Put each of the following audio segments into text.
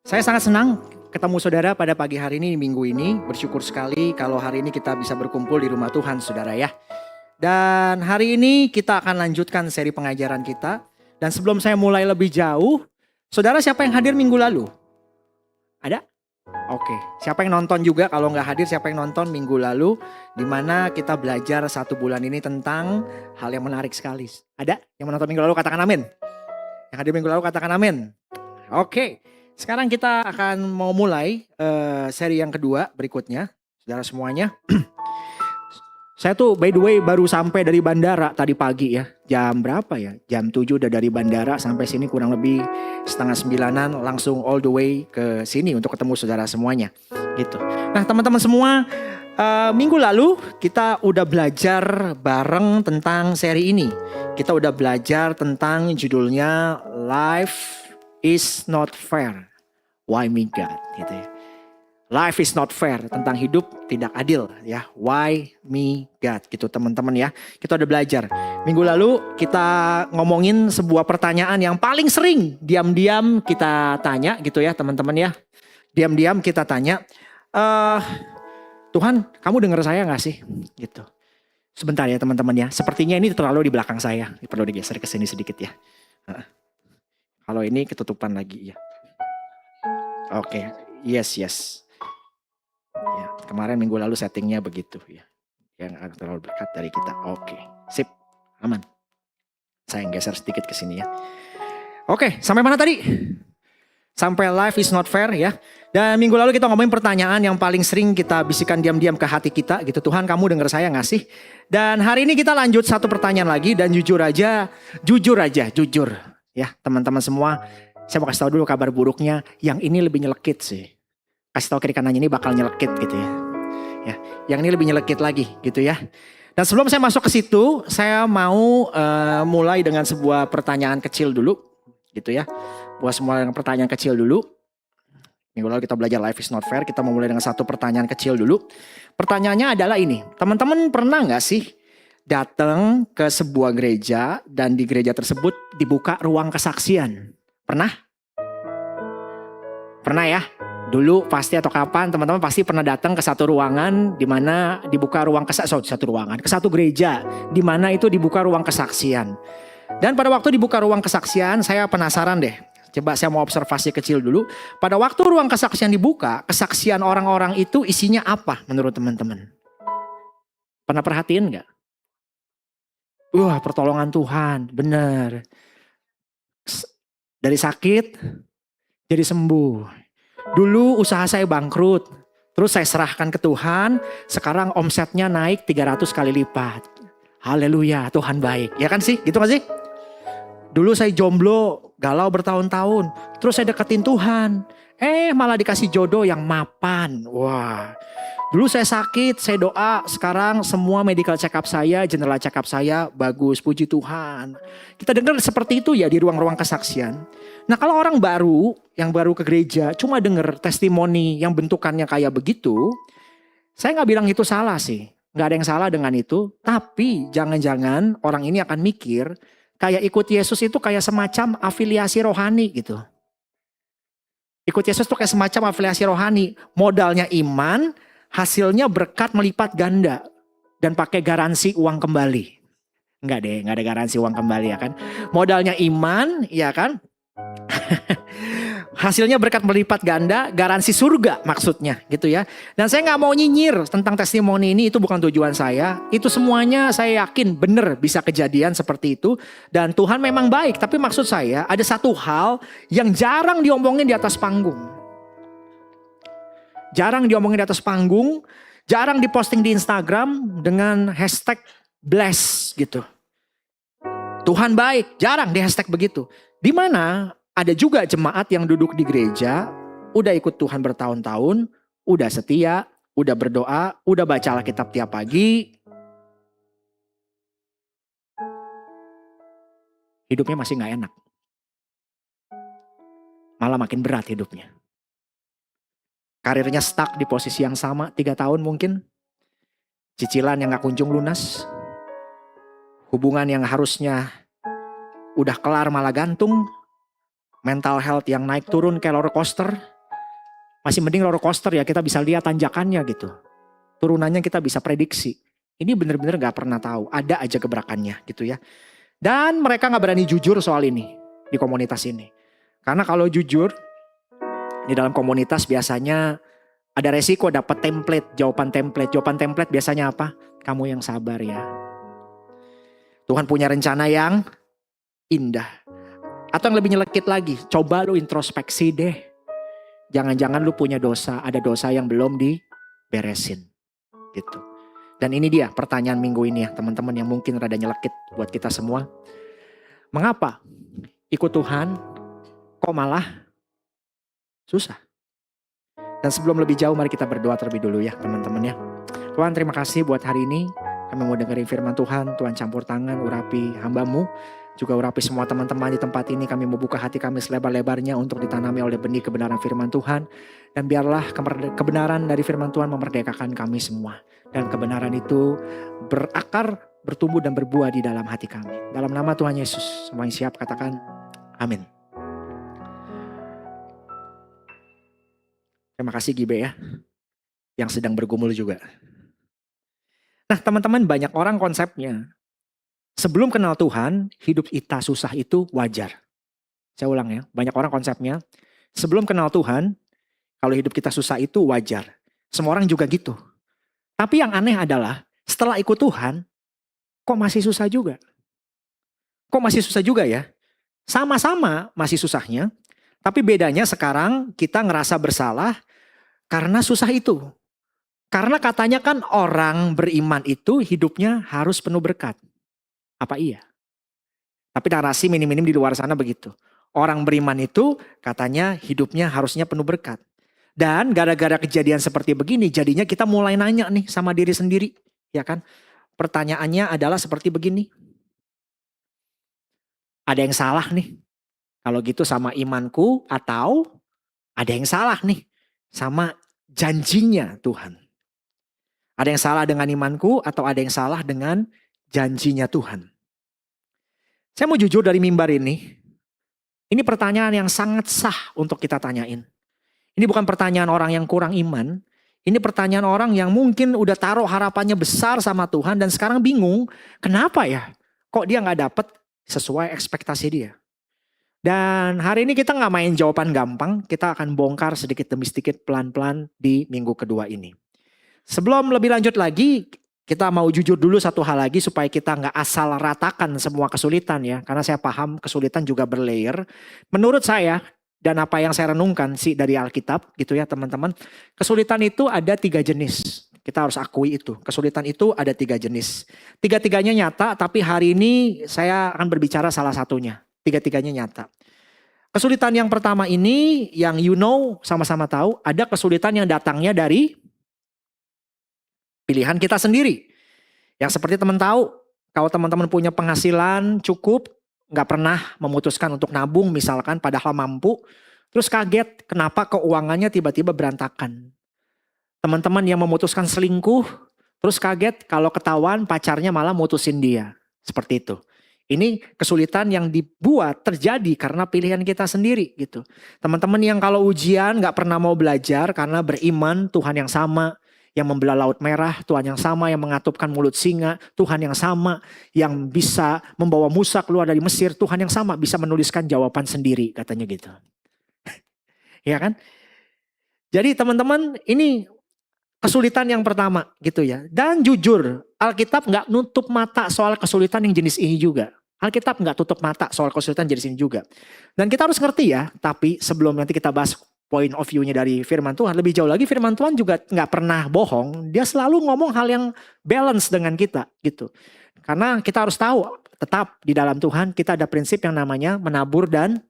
Saya sangat senang ketemu saudara pada pagi hari ini, minggu ini. Bersyukur sekali kalau hari ini kita bisa berkumpul di rumah Tuhan, saudara ya. Dan hari ini kita akan lanjutkan seri pengajaran kita. Dan sebelum saya mulai lebih jauh, saudara siapa yang hadir minggu lalu? Ada? Oke, siapa yang nonton juga? Kalau nggak hadir, siapa yang nonton minggu lalu? Di mana kita belajar 1 bulan ini tentang hal yang menarik sekali. Ada yang menonton minggu lalu katakan amin. Yang hadir minggu lalu katakan amin. Oke, sekarang kita akan mau mulai seri yang kedua berikutnya. Saudara semuanya. Saya tuh by the way baru sampai dari bandara tadi pagi ya. Jam berapa ya? Jam 7 udah dari bandara sampai sini kurang lebih 8:30 langsung all the way ke sini untuk ketemu saudara semuanya. Gitu. Nah teman-teman semua, minggu lalu kita udah belajar bareng tentang seri ini. Kita udah belajar tentang judulnya Life is Not Fair. Why Me God? Gitu ya. Life is not fair, tentang hidup tidak adil ya. Why me God gitu teman-teman ya. Kita udah belajar. Minggu lalu kita ngomongin sebuah pertanyaan yang paling sering diam-diam kita tanya gitu ya teman-teman ya. Diam-diam kita tanya, Tuhan kamu dengar saya gak sih? Gitu. Sebentar ya teman-teman ya. Sepertinya ini terlalu di belakang saya. Perlu digeser ke sini sedikit ya. Kalau ini ketutupan lagi ya. Oke, yes. Ya, kemarin minggu lalu settingnya begitu ya. Yang terlalu dekat dari kita. Oke, sip, aman. Saya geser sedikit ke sini ya. Oke, sampai mana tadi? Sampai life is not fair ya. Dan minggu lalu kita ngomongin pertanyaan yang paling sering kita bisikan diam-diam ke hati kita gitu. Tuhan kamu dengar saya gak sih? Dan hari ini kita lanjut satu pertanyaan lagi. Dan jujur ya teman-teman semua. Saya mau kasih tahu dulu kabar buruknya. Yang ini lebih nyelekit sih. Kasih tahu kiri kanannya ini bakal nyelekit gitu ya. Yang ini lebih nyelekit lagi gitu ya. Dan sebelum saya masuk ke situ, saya mau mulai dengan sebuah pertanyaan kecil dulu gitu ya. Buat semua yang pertanyaan kecil dulu. Minggu lalu kita belajar life is not fair. Kita mau mulai dengan satu pertanyaan kecil dulu. Pertanyaannya adalah ini. Teman-teman pernah gak sih datang ke sebuah gereja dan di gereja tersebut dibuka ruang kesaksian? Pernah? Pernah ya? Dulu pasti atau kapan teman-teman pasti pernah datang ke satu ruangan di mana dibuka ruang kesaksian, ke satu gereja di mana itu dibuka ruang kesaksian. Dan pada waktu dibuka ruang kesaksian saya penasaran deh. Coba saya mau observasi kecil dulu. Pada waktu ruang kesaksian dibuka, kesaksian orang-orang itu isinya apa menurut teman-teman? Pernah perhatiin gak? Wah, pertolongan Tuhan, benar. Dari sakit jadi sembuh. Dulu usaha saya bangkrut, terus saya serahkan ke Tuhan, sekarang omsetnya naik 300 kali lipat. Haleluya, Tuhan baik. Ya kan sih, gitu gak sih? Dulu saya jomblo, galau bertahun-tahun, terus saya deketin Tuhan. Malah dikasih jodoh yang mapan. Wah, dulu saya sakit, saya doa, sekarang semua medical check up saya, general check up saya bagus, puji Tuhan. Kita dengar seperti itu ya di ruang-ruang kesaksian. Nah kalau orang baru, yang baru ke gereja, cuma dengar testimoni yang bentukannya kayak begitu, saya gak bilang itu salah sih. Gak ada yang salah dengan itu, tapi jangan-jangan orang ini akan mikir, kayak ikut Yesus itu kayak semacam afiliasi rohani gitu. Ikut Yesus itu kayak semacam afiliasi rohani, modalnya iman, hasilnya berkat melipat ganda dan pakai garansi uang kembali. Enggak deh, enggak ada garansi uang kembali ya kan. Modalnya iman, ya kan. Hasilnya berkat melipat ganda, garansi surga maksudnya gitu ya. Dan saya gak mau nyinyir tentang testimoni ini, itu bukan tujuan saya. Itu semuanya saya yakin benar bisa kejadian seperti itu. Dan Tuhan memang baik, tapi maksud saya ada satu hal yang jarang diomongin di atas panggung. Jarang diomongin di atas panggung, jarang diposting di Instagram dengan hashtag bless gitu. Tuhan baik, jarang di hashtag begitu. Di mana ada juga jemaat yang duduk di gereja, udah ikut Tuhan bertahun-tahun, udah setia, udah berdoa, udah baca Alkitab tiap pagi. Hidupnya masih gak enak. Malah makin berat hidupnya. Karirnya stuck di posisi yang sama 3 tahun mungkin. Cicilan yang gak kunjung lunas. Hubungan yang harusnya udah kelar malah gantung. Mental health yang naik turun kayak roller coaster. Masih mending roller coaster ya, kita bisa lihat tanjakannya gitu. Turunannya kita bisa prediksi. Ini bener-bener gak pernah tahu, ada aja gebrakannya gitu ya. Dan mereka gak berani jujur soal ini di komunitas ini. Karena kalau jujur di dalam komunitas biasanya ada resiko dapat template, jawaban template. Jawaban template biasanya apa? Kamu yang sabar ya. Tuhan punya rencana yang indah. Atau yang lebih nyelekit lagi, coba lu introspeksi deh. Jangan-jangan lu punya dosa, ada dosa yang belum diberesin. Gitu. Dan ini dia pertanyaan minggu ini ya teman-teman yang mungkin rada nyelekit buat kita semua. Mengapa ikut Tuhan kok malah susah? Dan sebelum lebih jauh mari kita berdoa terlebih dulu ya teman-teman ya. Tuhan terima kasih buat hari ini. Kami mau dengerin firman Tuhan. Tuhan campur tangan, urapi hamba-Mu. Juga urapi semua teman-teman di tempat ini. Kami mau buka hati kami selebar-lebarnya untuk ditanami oleh benih kebenaran firman Tuhan. Dan biarlah kebenaran dari firman Tuhan memerdekakan kami semua. Dan kebenaran itu berakar, bertumbuh dan berbuah di dalam hati kami. Dalam nama Tuhan Yesus. Semua yang siap katakan amin. Terima kasih Gibe ya. Yang sedang bergumul juga. Nah teman-teman, banyak orang konsepnya. Sebelum kenal Tuhan, hidup kita susah itu wajar. Saya ulang ya, banyak orang konsepnya. Sebelum kenal Tuhan, kalau hidup kita susah itu wajar. Semua orang juga gitu. Tapi yang aneh adalah, setelah ikut Tuhan, kok masih susah juga? Kok masih susah juga ya? Sama-sama masih susahnya, tapi bedanya sekarang kita ngerasa bersalah karena susah itu. Karena katanya kan orang beriman itu hidupnya harus penuh berkat. Apa iya? Tapi narasi minim-minim di luar sana begitu. Orang beriman itu katanya hidupnya harusnya penuh berkat. Dan gara-gara kejadian seperti begini jadinya kita mulai nanya nih sama diri sendiri. Ya kan? Pertanyaannya adalah seperti begini. Ada yang salah nih. Kalau gitu sama imanku atau ada yang salah nih sama janjinya Tuhan. Ada yang salah dengan imanku atau ada yang salah dengan janjinya Tuhan. Saya mau jujur dari mimbar ini. Ini pertanyaan yang sangat sah untuk kita tanyain. Ini bukan pertanyaan orang yang kurang iman. Ini pertanyaan orang yang mungkin udah taruh harapannya besar sama Tuhan dan sekarang bingung. Kenapa ya? Kok dia gak dapet sesuai ekspektasi dia? Dan hari ini kita gak main jawaban gampang. Kita akan bongkar sedikit demi sedikit pelan-pelan di minggu kedua ini. Sebelum lebih lanjut lagi, kita mau jujur dulu satu hal lagi supaya kita nggak asal ratakan semua kesulitan ya. Karena saya paham kesulitan juga berlayer. Menurut saya dan apa yang saya renungkan sih dari Alkitab gitu ya teman-teman. Kesulitan itu ada 3 jenis. Kita harus akui itu. Kesulitan itu ada 3 jenis. 3-tiganya nyata tapi hari ini saya akan berbicara salah satunya. 3-tiganya nyata. Kesulitan yang pertama ini yang sama-sama tahu ada kesulitan yang datangnya dari pilihan kita sendiri. Yang seperti teman tahu, kalau teman-teman punya penghasilan cukup, gak pernah memutuskan untuk nabung misalkan padahal mampu. Terus kaget kenapa keuangannya tiba-tiba berantakan. Teman-teman yang memutuskan selingkuh, terus kaget kalau ketahuan pacarnya malah mutusin dia. Seperti itu. Ini kesulitan yang dibuat terjadi karena pilihan kita sendiri gitu. Teman-teman yang kalau ujian gak pernah mau belajar karena beriman Tuhan yang sama. Yang membelah laut merah, Tuhan yang sama yang mengatupkan mulut singa, Tuhan yang sama yang bisa membawa Musa keluar dari Mesir, Tuhan yang sama bisa menuliskan jawaban sendiri katanya gitu. Ya kan? Jadi teman-teman ini kesulitan yang pertama gitu ya. Dan jujur Alkitab gak nutup mata soal kesulitan yang jenis ini juga. Alkitab gak tutup mata soal kesulitan jenis ini juga. Dan kita harus ngerti ya, tapi sebelum nanti kita bahas point of view-nya dari firman Tuhan. Lebih jauh lagi firman Tuhan juga gak pernah bohong. Dia selalu ngomong hal yang balance dengan kita gitu. Karena kita harus tahu tetap di dalam Tuhan kita ada prinsip yang namanya menabur dan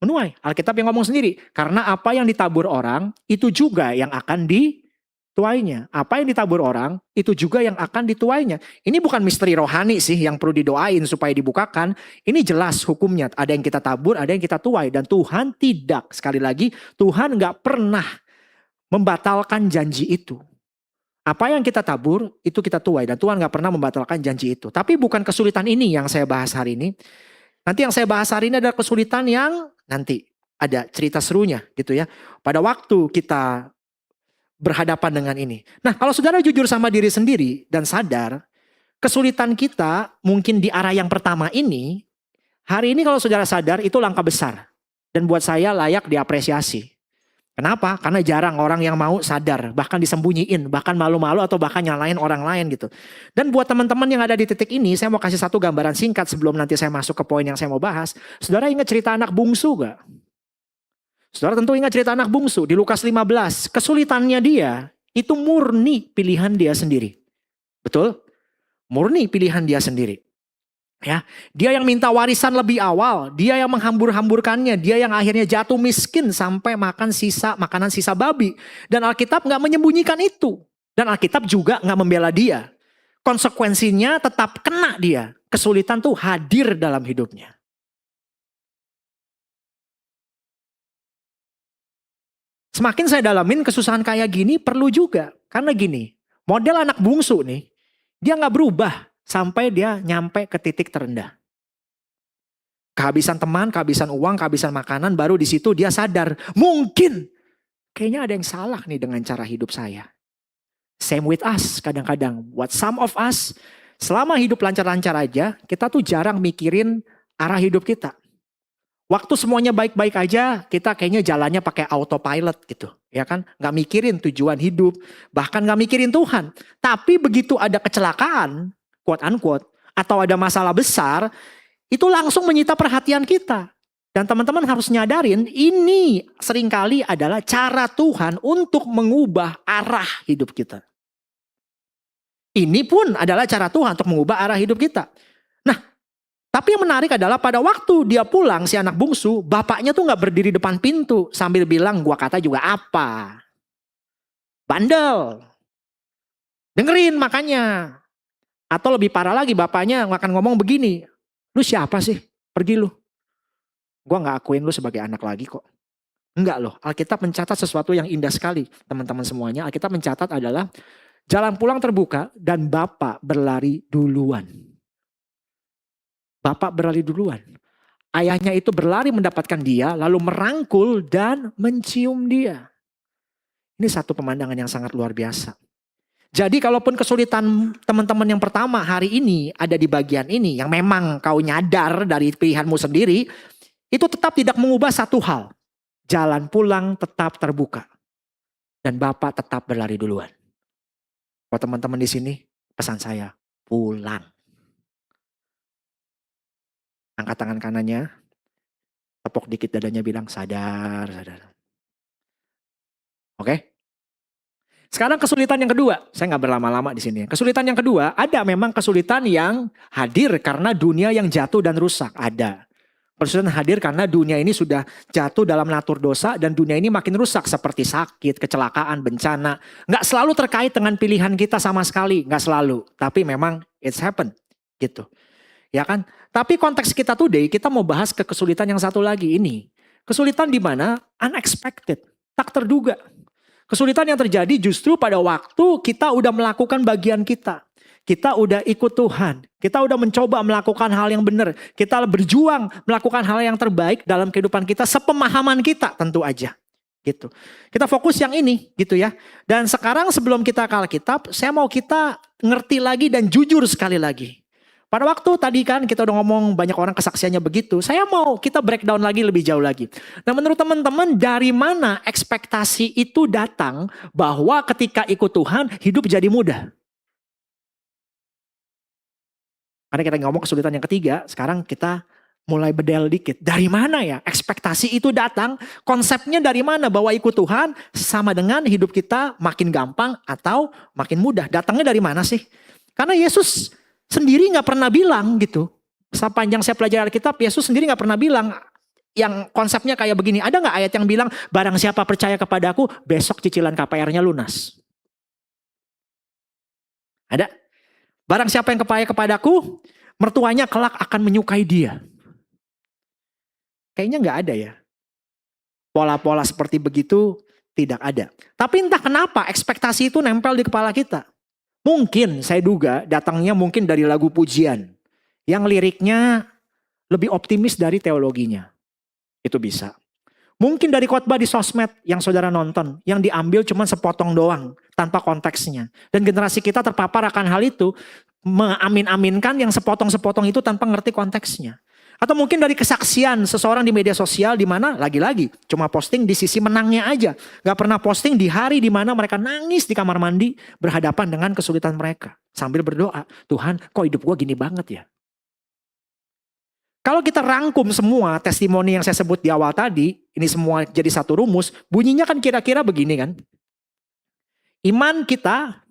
menuai. Alkitab yang ngomong sendiri. Karena apa yang ditabur orang itu juga yang akan dituainya. Apa yang ditabur orang itu juga yang akan dituainya. Ini bukan misteri rohani sih yang perlu didoain supaya dibukakan. Ini jelas hukumnya. Ada yang kita tabur, ada yang kita tuai. Dan Tuhan tidak. Sekali lagi, Tuhan gak pernah membatalkan janji itu. Apa yang kita tabur, itu kita tuai. Dan Tuhan gak pernah membatalkan janji itu. Tapi bukan kesulitan ini yang saya bahas hari ini. Nanti yang saya bahas hari ini adalah kesulitan yang nanti. ada cerita serunya gitu ya. Pada waktu kita berhadapan dengan ini. Nah, kalau saudara jujur sama diri sendiri dan sadar, kesulitan kita mungkin di arah yang pertama ini, hari ini kalau saudara sadar itu langkah besar. Dan buat saya layak diapresiasi. Kenapa? Karena jarang orang yang mau sadar, bahkan disembunyiin, bahkan malu-malu atau bahkan nyalain orang lain gitu. Dan buat teman-teman yang ada di titik ini, saya mau kasih satu gambaran singkat sebelum nanti saya masuk ke poin yang saya mau bahas. Saudara ingat cerita anak bungsu gak? Saudara tentu ingat cerita anak bungsu di Lukas 15. Kesulitannya dia itu murni pilihan dia sendiri. Betul? Murni pilihan dia sendiri. Ya, dia yang minta warisan lebih awal, dia yang menghambur-hamburkannya, dia yang akhirnya jatuh miskin sampai makan makanan sisa babi. Dan Alkitab nggak menyembunyikan itu. Dan Alkitab juga nggak membela dia. Konsekuensinya tetap kena dia. Kesulitan tuh hadir dalam hidupnya. Semakin saya dalamin kesusahan kayak gini perlu juga. Karena gini, model anak bungsu nih, dia nggak berubah sampai dia nyampe ke titik terendah. Kehabisan teman, kehabisan uang, kehabisan makanan, baru di situ dia sadar. Mungkin kayaknya ada yang salah nih dengan cara hidup saya. Same with us kadang-kadang. What some of us, selama hidup lancar-lancar aja, kita tuh jarang mikirin arah hidup kita. Waktu semuanya baik-baik aja, kita kayaknya jalannya pakai autopilot gitu. Ya kan? Gak mikirin tujuan hidup, bahkan gak mikirin Tuhan. Tapi begitu ada kecelakaan, quote unquote, atau ada masalah besar, itu langsung menyita perhatian kita. Dan teman-teman harus nyadarin, ini seringkali adalah cara Tuhan untuk mengubah arah hidup kita. Ini pun adalah cara Tuhan untuk mengubah arah hidup kita. Nah, tapi yang menarik adalah pada waktu dia pulang, si anak bungsu, bapaknya tuh gak berdiri depan pintu sambil bilang, gua kata juga apa. Bandel. Dengerin makanya. Atau lebih parah lagi, bapaknya akan ngomong begini, lu siapa sih? Pergi lu. Gua gak akuin lu sebagai anak lagi kok. Enggak loh, Alkitab mencatat sesuatu yang indah sekali. Teman-teman semuanya, Alkitab mencatat adalah jalan pulang terbuka dan bapak berlari duluan. Bapak berlari duluan. Ayahnya itu berlari mendapatkan dia, lalu merangkul dan mencium dia. Ini satu pemandangan yang sangat luar biasa. Jadi kalaupun kesulitan teman-teman yang pertama hari ini ada di bagian ini, yang memang kau nyadar dari pilihanmu sendiri, itu tetap tidak mengubah satu hal. Jalan pulang tetap terbuka. Dan Bapak tetap berlari duluan. Kalau teman-teman di sini, pesan saya, pulang. Angkat tangan kanannya, tepuk dikit dadanya bilang, sadar, sadar. Oke? Sekarang kesulitan yang kedua, saya nggak berlama-lama di sini. Kesulitan yang kedua, ada memang kesulitan yang hadir karena dunia yang jatuh dan rusak, ada. Kesulitan hadir karena dunia ini sudah jatuh dalam natur dosa dan dunia ini makin rusak seperti sakit, kecelakaan, bencana. Nggak selalu terkait dengan pilihan kita sama sekali, nggak selalu. Tapi memang it's happen, gitu. Ya kan? Tapi konteks kita today, kita mau bahas ke kesulitan yang satu lagi ini. Kesulitan di mana unexpected, tak terduga. Kesulitan yang terjadi justru pada waktu kita udah melakukan bagian kita. Kita udah ikut Tuhan. Kita udah mencoba melakukan hal yang benar. Kita berjuang melakukan hal yang terbaik dalam kehidupan kita. Sepemahaman kita tentu aja. Gitu. Kita fokus yang ini gitu ya. Dan sekarang sebelum kita ke Alkitab, saya mau kita ngerti lagi dan jujur sekali lagi. Pada waktu tadi kan kita udah ngomong banyak orang kesaksiannya begitu. Saya mau kita breakdown lagi lebih jauh lagi. Nah menurut teman-teman dari mana ekspektasi itu datang bahwa ketika ikut Tuhan hidup jadi mudah? Karena kita ngomong kesulitan yang ketiga, sekarang kita mulai bedel dikit. Dari mana ya ekspektasi itu datang? Konsepnya dari mana bahwa ikut Tuhan sama dengan hidup kita makin gampang atau makin mudah? Datangnya dari mana sih? Karena Yesus sendiri gak pernah bilang gitu. Sepanjang saya pelajari Alkitab, Yesus sendiri gak pernah bilang yang konsepnya kayak begini. Ada gak ayat yang bilang barang siapa percaya kepadaku besok cicilan KPR-nya lunas? Ada? Barang siapa yang percaya kepadaku mertuanya kelak akan menyukai dia. Kayaknya gak ada ya. Pola-pola seperti begitu tidak ada. Tapi entah kenapa ekspektasi itu nempel di kepala kita. Mungkin saya duga datangnya mungkin dari lagu pujian. Yang liriknya lebih optimis dari teologinya. Itu bisa. Mungkin dari khotbah di sosmed yang saudara nonton, yang diambil cuma sepotong doang, tanpa konteksnya. Dan generasi kita terpapar akan hal itu, mengamin-aminkan yang sepotong-sepotong itu tanpa ngerti konteksnya. Atau mungkin dari kesaksian seseorang di media sosial di mana lagi-lagi cuma posting di sisi menangnya aja. Gak pernah posting di hari di mana mereka nangis di kamar mandi berhadapan dengan kesulitan mereka. Sambil berdoa, Tuhan kok hidup gue gini banget ya. Kalau kita rangkum semua testimoni yang saya sebut di awal tadi, ini semua jadi satu rumus, bunyinya kan kira-kira begini kan. Iman kita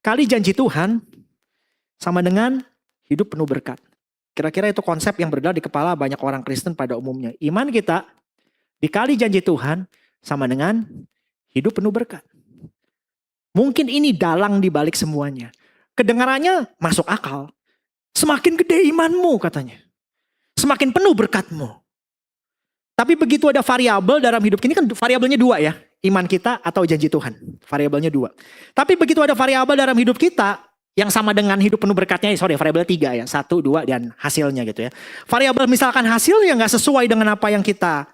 kali janji Tuhan sama dengan hidup penuh berkat. Kira-kira itu konsep yang berada di kepala banyak orang Kristen pada umumnya. Iman kita dikali janji Tuhan sama dengan hidup penuh berkat. Mungkin ini dalang di balik semuanya. Kedengarannya masuk akal. Semakin gede imanmu katanya. Semakin penuh berkatmu. Tapi begitu ada variabel dalam hidup ini kan variabelnya dua ya. Iman kita atau janji Tuhan. Variabelnya dua. Tapi begitu ada variabel dalam hidup kita yang sama dengan hidup penuh berkatnya. Variabel 3 ya. 1, 2 dan hasilnya gitu ya. Variabel misalkan hasilnya gak sesuai dengan apa yang kita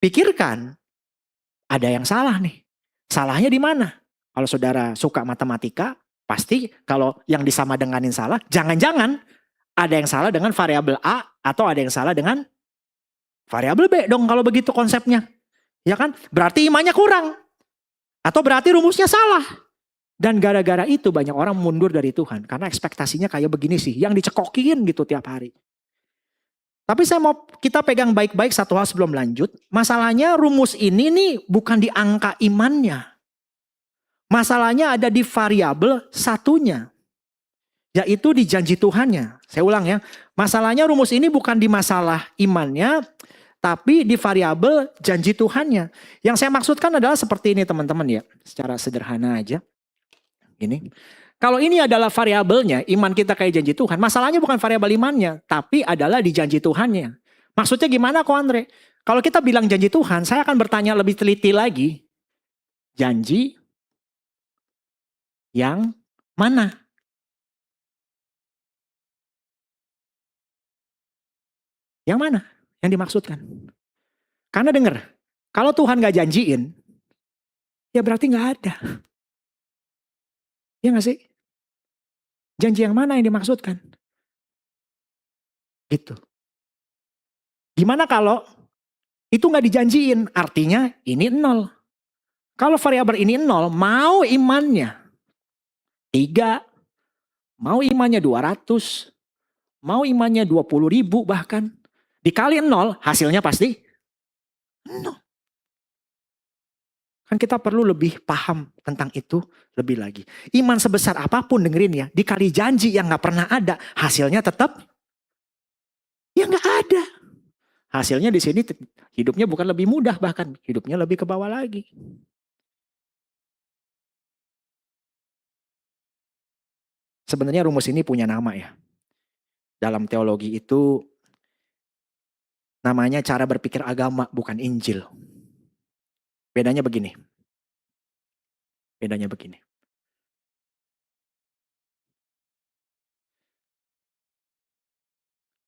pikirkan. Ada yang salah nih. Salahnya di mana? Kalau saudara suka matematika, pasti kalau yang disama denganin salah, jangan-jangan ada yang salah dengan variabel A atau ada yang salah dengan variabel B dong kalau begitu konsepnya. Ya kan? Berarti imannya kurang. Atau berarti rumusnya salah. Dan gara-gara itu banyak orang mundur dari Tuhan. Karena ekspektasinya kayak begini sih. Yang dicekokin gitu tiap hari. Tapi saya mau kita pegang baik-baik satu hal sebelum lanjut. Masalahnya rumus ini nih bukan di angka imannya. Masalahnya ada di variabel satunya. Yaitu di janji Tuhannya. Saya ulang ya. Masalahnya rumus ini bukan di masalah imannya. Tapi di variabel janji Tuhannya. Yang saya maksudkan adalah seperti ini teman-teman ya. Secara sederhana aja. Ini. Kalau ini adalah variabelnya. Iman kita kayak janji Tuhan. Masalahnya bukan variabel imannya. Tapi adalah di janji Tuhannya. Maksudnya gimana kok Andre? Kalau kita bilang janji Tuhan. Saya akan bertanya lebih teliti lagi. Janji yang mana? Yang mana yang dimaksudkan? Karena dengar, kalau Tuhan gak janjiin, ya berarti gak ada. Ya gak sih? Janji yang mana yang dimaksudkan? Gitu. Gimana kalau itu gak dijanjiin? Artinya ini 0. Kalau variabel ini 0, mau imannya 3, mau imannya 200, mau imannya 20.000 bahkan. Dikali 0, hasilnya pasti 0. Kan kita perlu lebih paham tentang itu lebih lagi. Iman sebesar apapun dengerin ya. Dikali janji yang gak pernah ada. Hasilnya tetap ya gak ada. Hasilnya di sini hidupnya bukan lebih mudah. Bahkan hidupnya lebih ke bawah lagi. Sebenarnya rumus ini punya nama ya. Dalam teologi itu namanya cara berpikir agama, bukan Injil. Bedanya begini. Bedanya begini.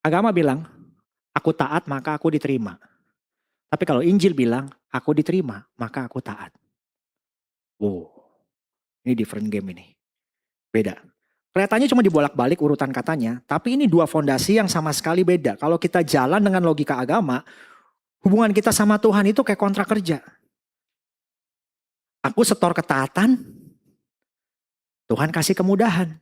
Agama bilang, aku taat maka aku diterima. Tapi kalau Injil bilang, aku diterima maka aku taat. Wow, ini different game ini. Beda. Kelihatannya cuma dibolak-balik urutan katanya, tapi ini dua fondasi yang sama sekali beda. Kalau kita jalan dengan logika agama, hubungan kita sama Tuhan itu kayak kontrak kerja. Aku setor ketaatan, Tuhan kasih kemudahan.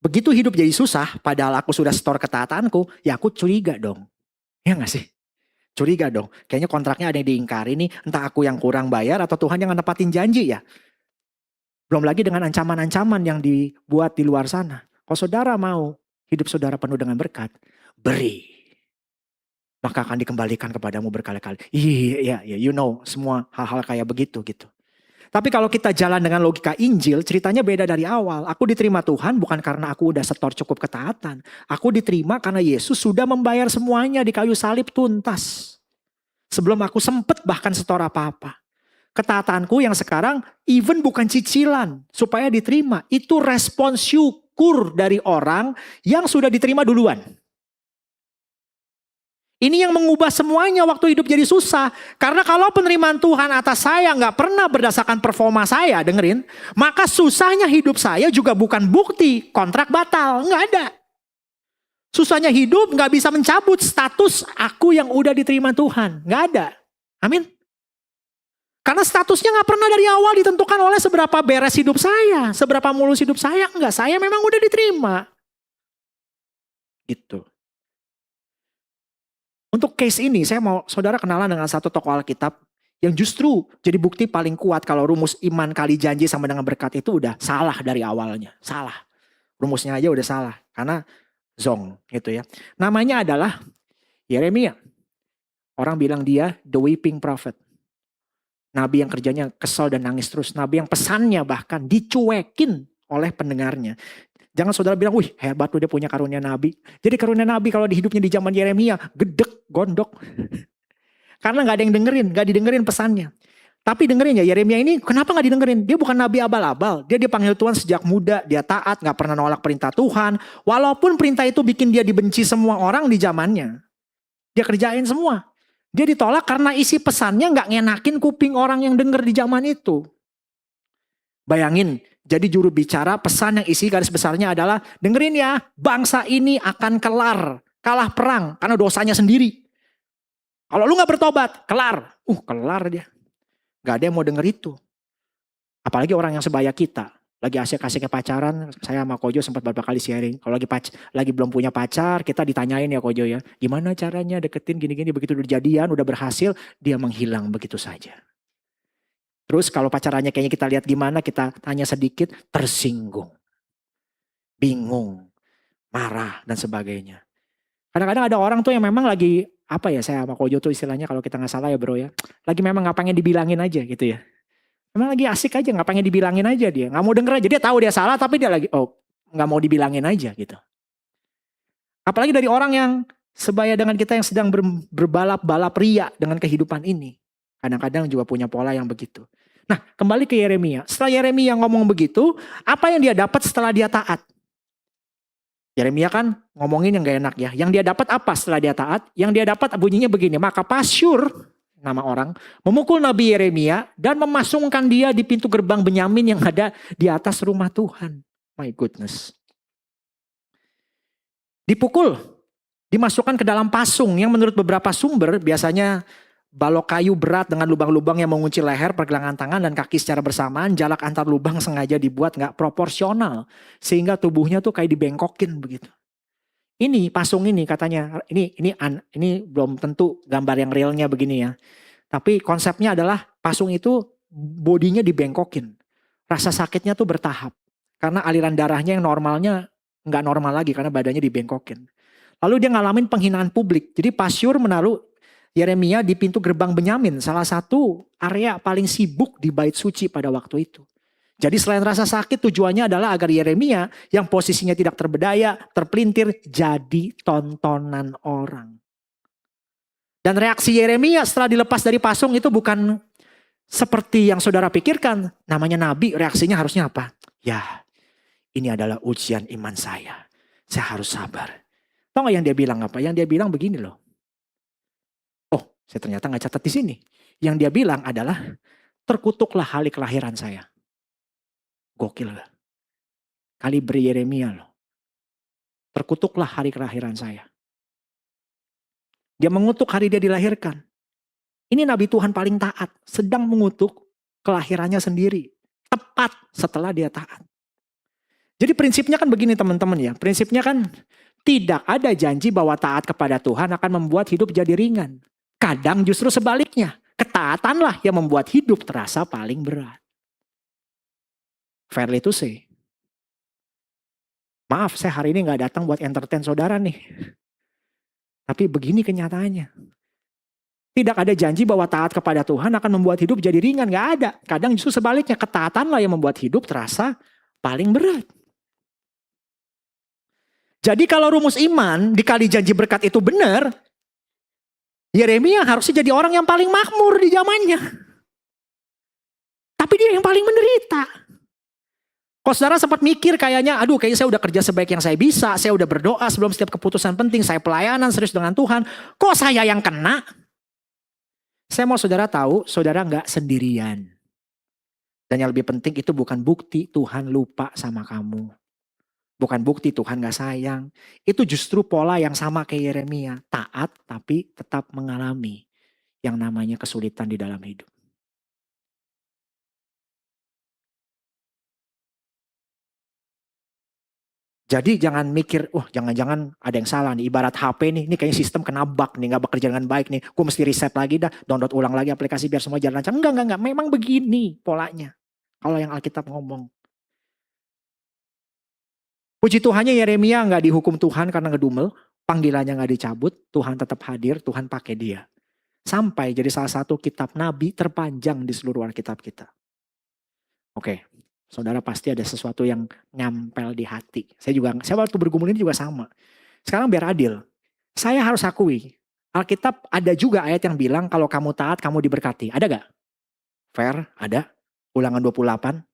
Begitu hidup jadi susah, padahal aku sudah setor ketaatanku, ya aku curiga dong. Ya gak sih? Curiga dong. Kayaknya kontraknya ada yang diingkari nih, entah aku yang kurang bayar atau Tuhan yang nepatin janji ya. Belum lagi dengan ancaman-ancaman yang dibuat di luar sana. Kalau saudara mau hidup saudara penuh dengan berkat, beri. Maka akan dikembalikan kepadamu berkali-kali. Iya, you know, semua hal-hal kayak begitu gitu. Tapi kalau kita jalan dengan logika Injil, ceritanya beda dari awal. Aku diterima Tuhan bukan karena aku udah setor cukup ketaatan. Aku diterima karena Yesus sudah membayar semuanya di kayu salib tuntas. Sebelum aku sempet bahkan setor apa-apa. Ketaatanku yang sekarang even bukan cicilan supaya diterima. Itu respon syukur dari orang yang sudah diterima duluan. Ini yang mengubah semuanya waktu hidup jadi susah. Karena kalau penerimaan Tuhan atas saya nggak pernah berdasarkan performa saya, dengerin. Maka susahnya hidup saya juga bukan bukti kontrak batal, nggak ada. Susahnya hidup nggak bisa mencabut status aku yang udah diterima Tuhan, nggak ada. Amin. Karena statusnya nggak pernah dari awal ditentukan oleh seberapa beres hidup saya, seberapa mulus hidup saya, enggak. Saya memang udah diterima. Gitu. Untuk case ini saya mau saudara kenalan dengan satu tokoh Alkitab yang justru jadi bukti paling kuat kalau rumus iman kali janji sama dengan berkat itu udah salah dari awalnya. Salah. Rumusnya aja udah salah. Karena zong gitu ya. Namanya adalah Yeremia. Orang bilang dia the weeping prophet. Nabi yang kerjanya kesal dan nangis terus. Nabi yang pesannya bahkan dicuekin oleh pendengarnya. Jangan saudara bilang, wih hebat tuh dia punya karunia nabi. Jadi karunia nabi kalau di hidupnya di zaman Yeremia, gedek, gondok. Karena gak ada yang dengerin, gak didengerin pesannya. Tapi dengerin ya, Yeremia ini kenapa gak didengerin? Dia bukan nabi abal-abal. Dia dipanggil Tuhan sejak muda, dia taat, gak pernah nolak perintah Tuhan. Walaupun perintah itu bikin dia dibenci semua orang di zamannya. Dia kerjain semua. Dia ditolak karena isi pesannya gak ngenakin kuping orang yang denger di zaman itu. Bayangin, jadi juru bicara pesan yang isi garis besarnya adalah dengerin ya, bangsa ini akan kalah perang karena dosanya sendiri. Kalau lu gak bertobat, kelar kelar dia. Gak ada yang mau denger itu. Apalagi orang yang sebaya kita, lagi asik-asiknya pacaran, saya sama Kojo sempat beberapa kali sharing. Kalau lagi belum punya pacar, kita ditanyain ya Kojo ya, gimana caranya deketin gini-gini, begitu udah jadian, udah berhasil, dia menghilang begitu saja. Terus kalau pacarannya kayaknya kita lihat gimana, kita tanya sedikit, tersinggung. Bingung, marah dan sebagainya. Kadang-kadang ada orang tuh yang memang lagi, apa ya saya sama Kojo tuh istilahnya kalau kita gak salah ya bro ya. Lagi memang gak pengen dibilangin aja gitu ya. Memang lagi asik aja, gak pengen dibilangin aja dia. Gak mau denger aja, dia tahu dia salah tapi dia lagi, gak mau dibilangin aja gitu. Apalagi dari orang yang sebaya dengan kita yang sedang berbalap-balap ria dengan kehidupan ini. Kadang-kadang juga punya pola yang begitu. Nah, kembali ke Yeremia. Setelah Yeremia ngomong begitu, apa yang dia dapat setelah dia taat? Yeremia kan ngomongin yang gak enak ya. Yang dia dapat apa setelah dia taat? Yang dia dapat bunyinya begini. Maka Pasyur, nama orang, memukul Nabi Yeremia dan memasungkan dia di pintu gerbang Benyamin yang ada di atas rumah Tuhan. My goodness. Dipukul, dimasukkan ke dalam pasung yang menurut beberapa sumber biasanya balok kayu berat dengan lubang-lubang yang mengunci leher, pergelangan tangan dan kaki secara bersamaan. Jarak antar lubang sengaja dibuat gak proporsional. Sehingga tubuhnya tuh kayak dibengkokin begitu. Ini pasung ini katanya, ini belum tentu gambar yang realnya begini ya. Tapi konsepnya adalah pasung itu bodinya dibengkokin. Rasa sakitnya tuh bertahap. Karena aliran darahnya yang normalnya gak normal lagi karena badannya dibengkokin. Lalu dia ngalamin penghinaan publik. Jadi Pasyur menaruh Yeremia di pintu gerbang Benyamin, salah satu area paling sibuk di bait suci pada waktu itu. Jadi selain rasa sakit tujuannya adalah agar Yeremia yang posisinya tidak terberdaya, terpelintir jadi tontonan orang. Dan reaksi Yeremia setelah dilepas dari pasung itu bukan seperti yang saudara pikirkan. Namanya nabi, reaksinya harusnya apa? Ya, ini adalah ujian iman saya. Saya harus sabar. Tahu gak yang dia bilang apa? Yang dia bilang begini loh. Saya ternyata gak catat di sini. Yang dia bilang adalah terkutuklah hari kelahiran saya. Gokil gak? Kaliber Yeremia loh. Terkutuklah hari kelahiran saya. Dia mengutuk hari dia dilahirkan. Ini Nabi Tuhan paling taat. Sedang mengutuk kelahirannya sendiri. Tepat setelah dia taat. Jadi prinsipnya kan begini teman-teman ya. Prinsipnya kan tidak ada janji bahwa taat kepada Tuhan akan membuat hidup jadi ringan. Kadang justru sebaliknya. Ketaatanlah yang membuat hidup terasa paling berat. Fairly to say. Maaf, saya hari ini gak datang buat entertain saudara nih. Tapi begini kenyataannya. Tidak ada janji bahwa taat kepada Tuhan akan membuat hidup jadi ringan. Gak ada. Kadang justru sebaliknya. Ketaatanlah yang membuat hidup terasa paling berat. Jadi kalau rumus iman dikali janji berkat itu benar, Yeremia harusnya jadi orang yang paling makmur di zamannya. Tapi dia yang paling menderita. Kalau saudara sempat mikir kayaknya, aduh kayaknya saya udah kerja sebaik yang saya bisa, saya udah berdoa sebelum setiap keputusan penting, saya pelayanan serius dengan Tuhan, kok saya yang kena? Saya mau saudara tahu, saudara nggak sendirian. Dan yang lebih penting itu bukan bukti Tuhan lupa sama kamu. Bukan bukti Tuhan gak sayang. Itu justru pola yang sama kayak Yeremia. Taat tapi tetap mengalami yang namanya kesulitan di dalam hidup. Jadi jangan mikir, jangan-jangan ada yang salah nih. Ibarat HP nih, ini kayaknya sistem kena bug nih, gak bekerja dengan baik nih. Gue mesti reset lagi dah, download ulang lagi aplikasi biar semua jalan lancar. Enggak. Memang begini polanya. Kalau yang Alkitab ngomong. Puji Tuhannya Yeremia gak dihukum Tuhan karena ngedumel. Panggilannya gak dicabut, Tuhan tetap hadir, Tuhan pakai dia. Sampai jadi salah satu kitab Nabi terpanjang di seluruh Alkitab kita. Oke. Saudara pasti ada sesuatu yang nyampel di hati. Saya waktu bergumul ini juga sama. Sekarang biar adil. Saya harus akui, Alkitab ada juga ayat yang bilang kalau kamu taat kamu diberkati. Ada gak? Fair, ada. Ulangan 28.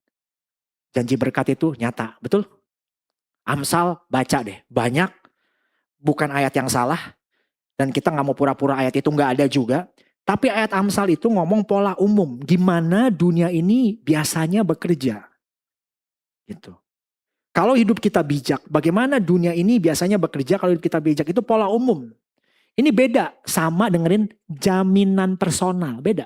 Janji berkat itu nyata, betul? Amsal baca deh, banyak. Bukan ayat yang salah. Dan kita gak mau pura-pura ayat itu gak ada juga. Tapi ayat Amsal itu ngomong pola umum. Gimana dunia ini biasanya bekerja. Gitu. Kalau hidup kita bijak, bagaimana dunia ini biasanya bekerja kalau hidup kita bijak, itu pola umum. Ini beda sama dengerin jaminan personal, beda.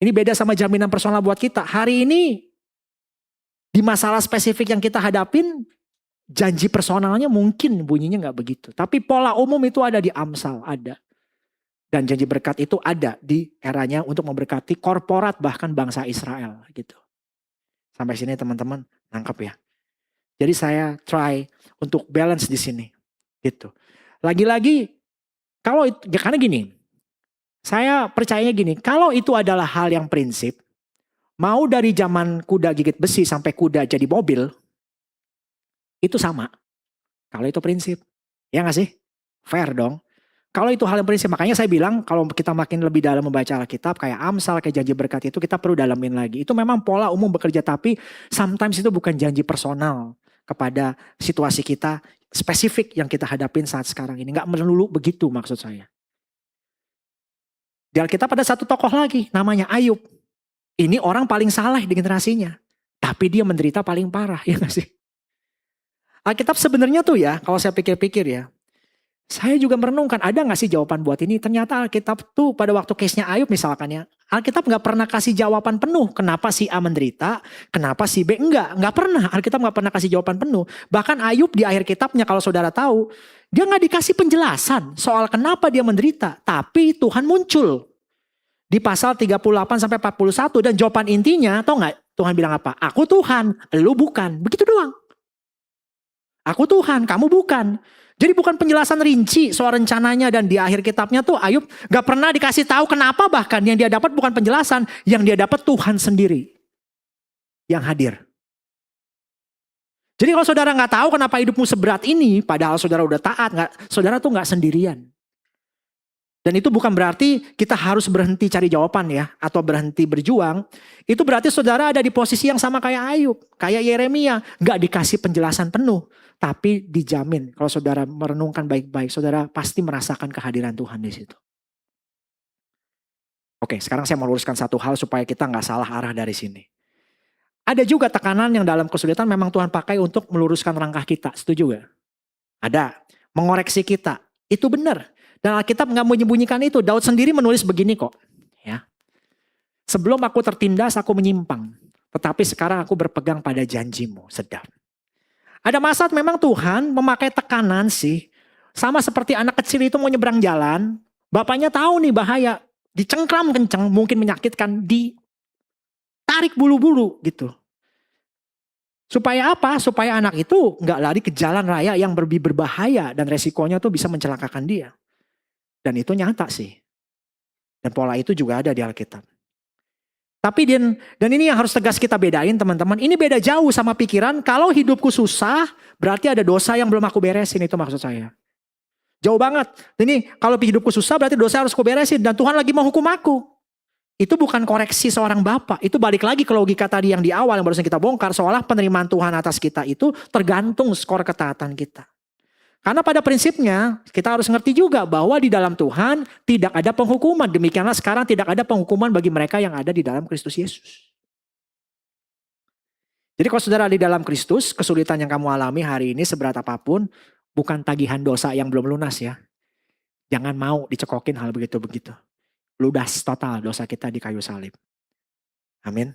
Ini beda sama jaminan personal buat kita. Hari ini di masalah spesifik yang kita hadapin, janji personalnya mungkin bunyinya gak begitu. Tapi pola umum itu ada di Amsal, ada. Dan janji berkat itu ada di eranya untuk memberkati korporat bahkan bangsa Israel gitu. Sampai sini teman-teman nangkep ya. Jadi saya try untuk balance di sini gitu. Lagi-lagi karena gini, saya percayanya gini, kalau itu adalah hal yang prinsip, mau dari zaman kuda gigit besi sampai kuda jadi mobil, itu sama. Kalau itu prinsip, ya gak sih? Fair dong. Kalau itu hal yang prinsip, makanya saya bilang kalau kita makin lebih dalam membaca Alkitab kayak Amsal, kayak janji berkat itu kita perlu dalamin lagi. Itu memang pola umum bekerja tapi sometimes itu bukan janji personal kepada situasi kita spesifik yang kita hadapin saat sekarang ini. Gak melulu begitu maksud saya. Di Alkitab ada satu tokoh lagi namanya Ayub. Ini orang paling saleh di generasinya. Tapi dia menderita paling parah, ya gak sih? Alkitab sebenarnya tuh ya, kalau saya pikir-pikir ya, saya juga merenungkan, ada gak sih jawaban buat ini? Ternyata Alkitab tuh pada waktu case-nya Ayub misalkan ya. Alkitab gak pernah kasih jawaban penuh. Kenapa si A menderita, kenapa si B enggak. Gak pernah, Alkitab gak pernah kasih jawaban penuh. Bahkan Ayub di akhir kitabnya kalau saudara tahu, dia gak dikasih penjelasan soal kenapa dia menderita. Tapi Tuhan muncul di pasal 38-41 dan jawaban intinya, tau gak Tuhan bilang apa? Aku Tuhan, lu bukan. Begitu doang. Aku Tuhan, kamu bukan. Jadi bukan penjelasan rinci soal rencananya dan di akhir kitabnya tuh Ayub gak pernah dikasih tahu kenapa, bahkan yang dia dapat bukan penjelasan, yang dia dapat Tuhan sendiri yang hadir. Jadi kalau saudara gak tahu kenapa hidupmu seberat ini, padahal saudara udah taat, saudara tuh gak sendirian. Dan itu bukan berarti kita harus berhenti cari jawaban ya, atau berhenti berjuang. Itu berarti saudara ada di posisi yang sama kayak Ayub, kayak Yeremia, gak dikasih penjelasan penuh. Tapi dijamin kalau saudara merenungkan baik-baik, saudara pasti merasakan kehadiran Tuhan di situ. Oke, sekarang saya mau luruskan satu hal supaya kita gak salah arah dari sini. Ada juga tekanan yang dalam kesulitan memang Tuhan pakai untuk meluruskan langkah kita, setuju gak? Ada, mengoreksi kita, itu benar. Dan Alkitab gak menyembunyikan itu, Daud sendiri menulis begini kok. Ya. Sebelum aku tertindas, aku menyimpang. Tetapi sekarang aku berpegang pada janjimu, sedap. Ada masa memang Tuhan memakai tekanan sih. Sama seperti anak kecil itu mau nyebrang jalan. Bapaknya tahu nih bahaya. Dicengkram kenceng, mungkin menyakitkan. Ditarik bulu-bulu gitu. Supaya apa? Supaya anak itu gak lari ke jalan raya yang berbahaya. Dan resikonya tuh bisa mencelakakan dia. Dan itu nyata sih. Dan pola itu juga ada di Alkitab. Tapi dan ini yang harus tegas kita bedain teman-teman. Ini beda jauh sama pikiran. Kalau hidupku susah berarti ada dosa yang belum aku beresin. Itu maksud saya. Jauh banget. Ini kalau hidupku susah berarti dosa harus aku beresin. Dan Tuhan lagi mau hukum aku. Itu bukan koreksi seorang bapak. Itu balik lagi ke logika tadi yang di awal yang barusan kita bongkar. Seolah penerimaan Tuhan atas kita itu tergantung skor ketaatan kita. Karena pada prinsipnya kita harus ngerti juga bahwa di dalam Tuhan tidak ada penghukuman. Demikianlah sekarang tidak ada penghukuman bagi mereka yang ada di dalam Kristus Yesus. Jadi kalau saudara di dalam Kristus, kesulitan yang kamu alami hari ini seberat apapun, bukan tagihan dosa yang belum lunas ya. Jangan mau dicekokin hal begitu-begitu. Ludas total dosa kita di kayu salib. Amin.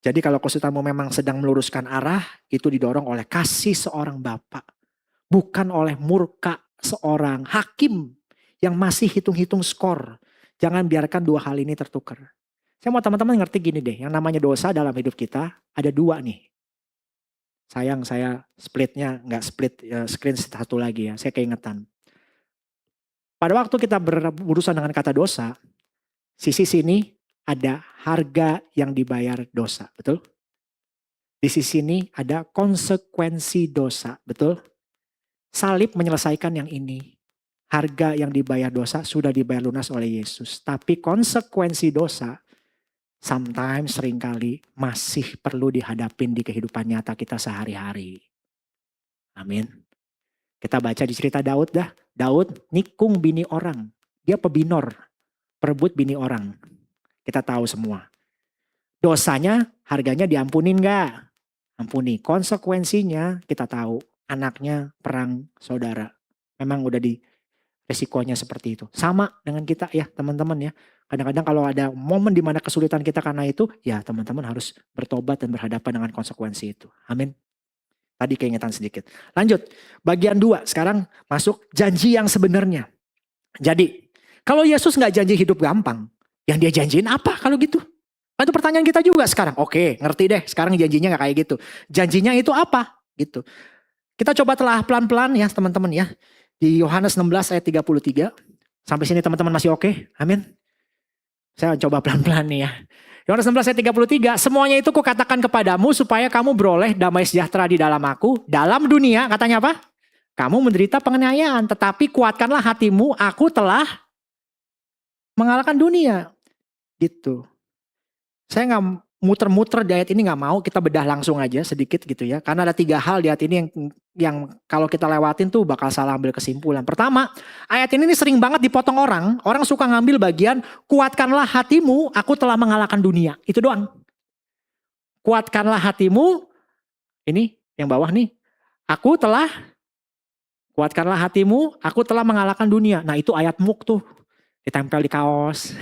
Jadi kalau kesulitanmu memang sedang meluruskan arah, itu didorong oleh kasih seorang Bapa. Bukan oleh murka seorang hakim yang masih hitung-hitung skor. Jangan biarkan dua hal ini tertukar. Saya mau teman-teman ngerti gini deh, yang namanya dosa dalam hidup kita ada dua nih. Sayang saya splitnya nggak split screen satu lagi ya, saya keingetan. Pada waktu kita berurusan dengan kata dosa, sisi sini ada harga yang dibayar dosa, betul? Di sisi ini ada konsekuensi dosa, betul? Salib menyelesaikan yang ini. Harga yang dibayar dosa sudah dibayar lunas oleh Yesus. Tapi konsekuensi dosa sometimes seringkali masih perlu dihadapin di kehidupan nyata kita sehari-hari. Amin. Kita baca di cerita Daud dah. Daud nikung bini orang. Dia pebinor. Perebut bini orang. Kita tahu semua. Dosanya harganya diampunin gak? Ampuni. Konsekuensinya kita tahu. Anaknya perang saudara. Memang udah di resikonya seperti itu. Sama dengan kita ya teman-teman ya. Kadang-kadang kalau ada momen di mana kesulitan kita karena itu. Ya teman-teman harus bertobat dan berhadapan dengan konsekuensi itu. Amin. Tadi keingetan sedikit. Lanjut, bagian 2. Sekarang masuk janji yang sebenarnya. Jadi, kalau Yesus gak janji hidup gampang, yang dia janjiin apa kalau gitu? Itu pertanyaan kita juga sekarang. Oke, ngerti deh, sekarang janjinya gak kayak gitu. Janjinya itu apa? Gitu. Kita coba telah pelan-pelan ya teman-teman ya. Di Yohanes 16 ayat 33. Sampai sini teman-teman masih oke? Amin. Saya coba pelan-pelan nih ya. Yohanes 16 ayat 33, semuanya itu kukatakan kepadamu supaya kamu beroleh damai sejahtera di dalam aku. Dalam dunia, katanya apa? Kamu menderita penganiayaan, tetapi kuatkanlah hatimu, aku telah mengalahkan dunia. Gitu. Saya gak muter-muter di ayat ini gak mau, kita bedah langsung aja sedikit gitu ya. Karena ada 3 hal di ayat ini yang kalau kita lewatin tuh bakal salah ambil kesimpulan. Pertama, ayat ini sering banget dipotong orang. Orang suka ngambil bagian, kuatkanlah hatimu, aku telah mengalahkan dunia. Itu doang. Kuatkanlah hatimu, ini yang bawah nih. Kuatkanlah hatimu, aku telah mengalahkan dunia. Nah itu ayat muk tuh. Ditempel di kaos,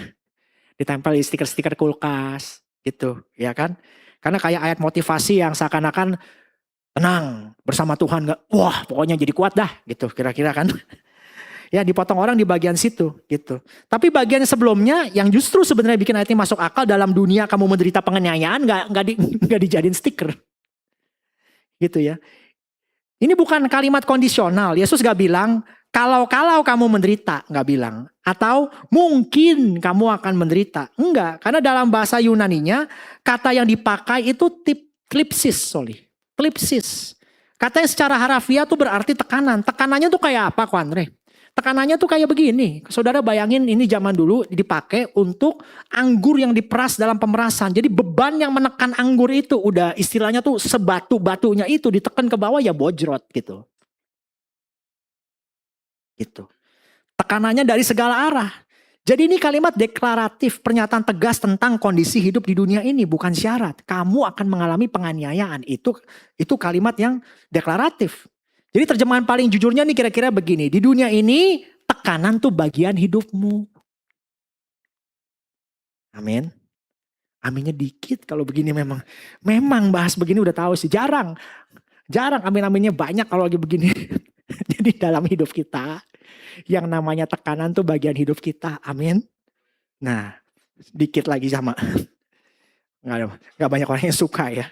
ditempel di stiker-stiker kulkas. Gitu ya kan. Karena kayak ayat motivasi yang seakan-akan tenang bersama Tuhan. Wah pokoknya jadi kuat dah gitu kira-kira kan. Ya dipotong orang di bagian situ gitu. Tapi bagian sebelumnya yang justru sebenarnya bikin ayat ini masuk akal, dalam dunia kamu menderita penganiayaan gak dijadiin stiker. Gitu ya. Ini bukan kalimat kondisional. Yesus gak bilang kalau kamu menderita, gak bilang. Atau mungkin kamu akan menderita. Enggak, karena dalam bahasa Yunaninya kata yang dipakai itu klipsis. Klipsis. Katanya secara harafiah tuh berarti tekanan. Tekanannya tuh kayak apa, Ko Andre? Tekanannya tuh kayak begini. Saudara bayangin ini zaman dulu dipakai untuk anggur yang diperas dalam pemerasan. Jadi beban yang menekan anggur itu udah istilahnya tuh sebatu-batunya itu ditekan ke bawah ya bojrot gitu. Gitu. Tekanannya dari segala arah. Jadi ini kalimat deklaratif, pernyataan tegas tentang kondisi hidup di dunia ini, bukan syarat. Kamu akan mengalami penganiayaan. Itu kalimat yang deklaratif. Jadi terjemahan paling jujurnya nih kira-kira begini. Di dunia ini tekanan tuh bagian hidupmu. Amin. Aminnya dikit kalau begini memang. Memang bahas begini udah tahu sih. Jarang amin-aminnya banyak kalau lagi begini. Jadi dalam hidup kita yang namanya tekanan tuh bagian hidup kita. Amin. Nah dikit lagi sama. Gak banyak orang yang suka ya.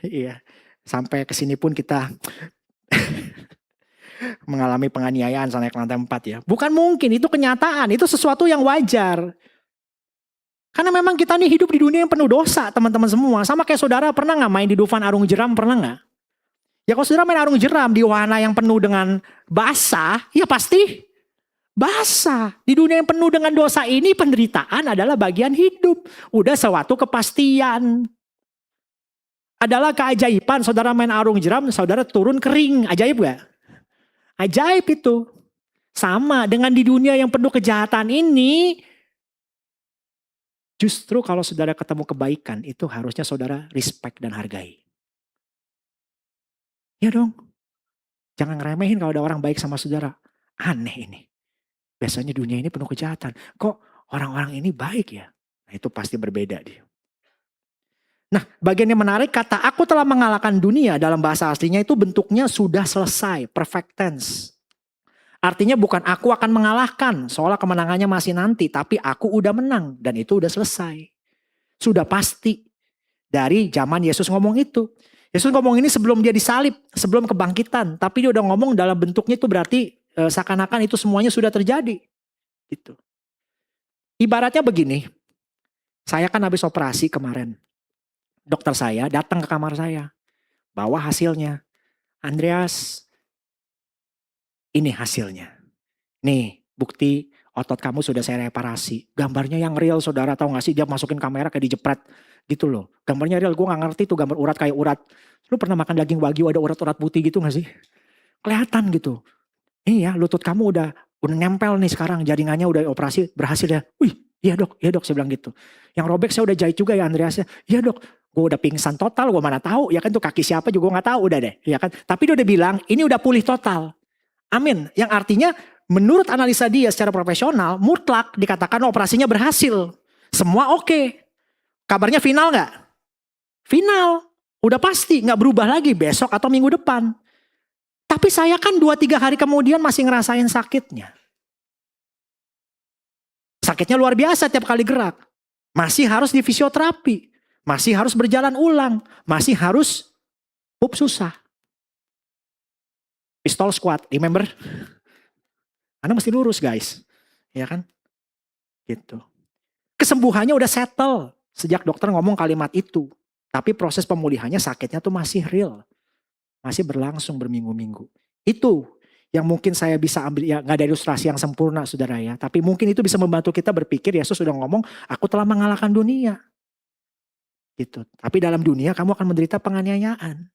Iya. Sampai kesini pun kita mengalami penganiayaan sampai ke lantai 4 ya. Bukan mungkin, itu kenyataan. Itu sesuatu yang wajar. Karena memang kita nih hidup di dunia yang penuh dosa teman-teman semua. Sama kayak saudara pernah gak main di Dufan Arung Jeram, pernah gak? Ya kalau saudara main arung jeram di wahana yang penuh dengan basah, ya pasti basah. Di dunia yang penuh dengan dosa ini penderitaan adalah bagian hidup. Udah suatu kepastian. Adalah keajaiban, saudara main arung jeram, saudara turun kering. Ajaib gak? Ajaib itu. Sama dengan di dunia yang penuh kejahatan ini, justru kalau saudara ketemu kebaikan, itu harusnya saudara respect dan hargai. Ya dong. Jangan ngeremehin kalau ada orang baik sama saudara. Aneh ini. Biasanya dunia ini penuh kejahatan. Kok orang-orang ini baik ya? Nah, itu pasti berbeda dia. Nah, bagian yang menarik kata aku telah mengalahkan dunia dalam bahasa aslinya itu bentuknya sudah selesai, perfect tense. Artinya bukan aku akan mengalahkan, soalnya kemenangannya masih nanti, tapi aku udah menang dan itu udah selesai. Sudah pasti. Dari zaman Yesus ngomong itu. Yesus ngomong ini sebelum dia disalib, sebelum kebangkitan, tapi dia udah ngomong dalam bentuknya itu berarti seakan-akan itu semuanya sudah terjadi. Gitu. Ibaratnya begini, saya kan habis operasi kemarin. Dokter saya datang ke kamar saya, bawa hasilnya. Andreas, ini hasilnya. Nih, bukti otot kamu sudah saya reparasi. Gambarnya yang real, saudara tahu gak sih? Dia masukin kamera kayak dijepret gitu loh. Gambarnya real, gue gak ngerti tuh gambar urat kayak urat. Lu pernah makan daging wagyu ada urat-urat putih gitu gak sih? Kelihatan gitu. Ini ya, lutut kamu udah nempel nih sekarang, jaringannya udah operasi berhasil ya. Wih, iya dok, saya bilang gitu. Yang robek saya udah jahit juga ya Andreasnya. Iya dok, gue udah pingsan total, gue mana tahu. Ya kan tuh kaki siapa juga gue gak tahu, udah deh. Ya kan, tapi dia udah bilang ini udah pulih total. Amin. Yang artinya menurut analisa dia secara profesional, mutlak dikatakan operasinya berhasil. Semua oke. Kabarnya final gak? Final. Udah pasti gak berubah lagi besok atau minggu depan. Tapi saya kan 2-3 hari kemudian masih ngerasain sakitnya. Sakitnya luar biasa tiap kali gerak. Masih harus di fisioterapi. Masih harus berjalan ulang. Masih harus susah. Pistol squat, remember? Anda mesti lurus guys. Ya kan? Gitu. Kesembuhannya udah settle. Sejak dokter ngomong kalimat itu. Tapi proses pemulihannya sakitnya tuh masih real. Masih berlangsung berminggu-minggu. Itu yang mungkin saya bisa ambil, ya gak ada ilustrasi yang sempurna saudara ya. Tapi mungkin itu bisa membantu kita berpikir, Yesus sudah ngomong, aku telah mengalahkan dunia. Gitu. Tapi dalam dunia kamu akan menderita penganiayaan.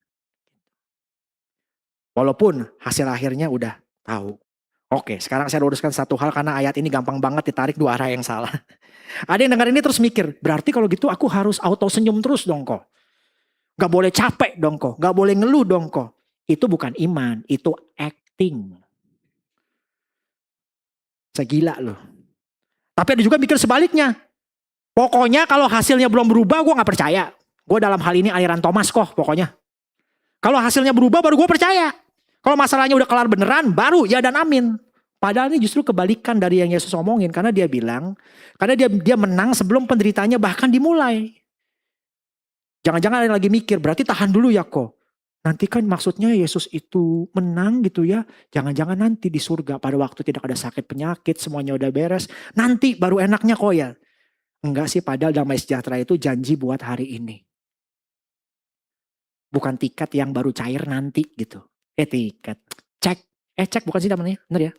Walaupun hasil akhirnya udah tahu. Oke, sekarang saya luruskan satu hal karena ayat ini gampang banget ditarik 2 arah yang salah. Ada yang dengar ini terus mikir, berarti kalau gitu aku harus auto senyum terus dong kok. Gak boleh capek dong kok, gak boleh ngeluh dong kok. Itu bukan iman, itu acting. Segila loh. Tapi ada juga mikir sebaliknya. Pokoknya kalau hasilnya belum berubah gue gak percaya. Gue dalam hal ini aliran Thomas kok pokoknya. Kalau hasilnya berubah baru gue percaya. Kalau masalahnya udah kelar beneran baru ya dan amin. Padahal ini justru kebalikan dari yang Yesus omongin. Karena dia bilang, karena dia menang sebelum penderitaannya bahkan dimulai. Jangan-jangan ada yang lagi mikir, berarti tahan dulu ya kok. Nanti kan maksudnya Yesus itu menang gitu ya. Jangan-jangan nanti di surga pada waktu tidak ada sakit penyakit, semuanya udah beres. Nanti baru enaknya kok ya. Enggak sih, padahal damai sejahtera itu janji buat hari ini. Bukan tiket yang baru cair nanti gitu. Tiket. Cek. Cek bukan sih namanya, bener ya.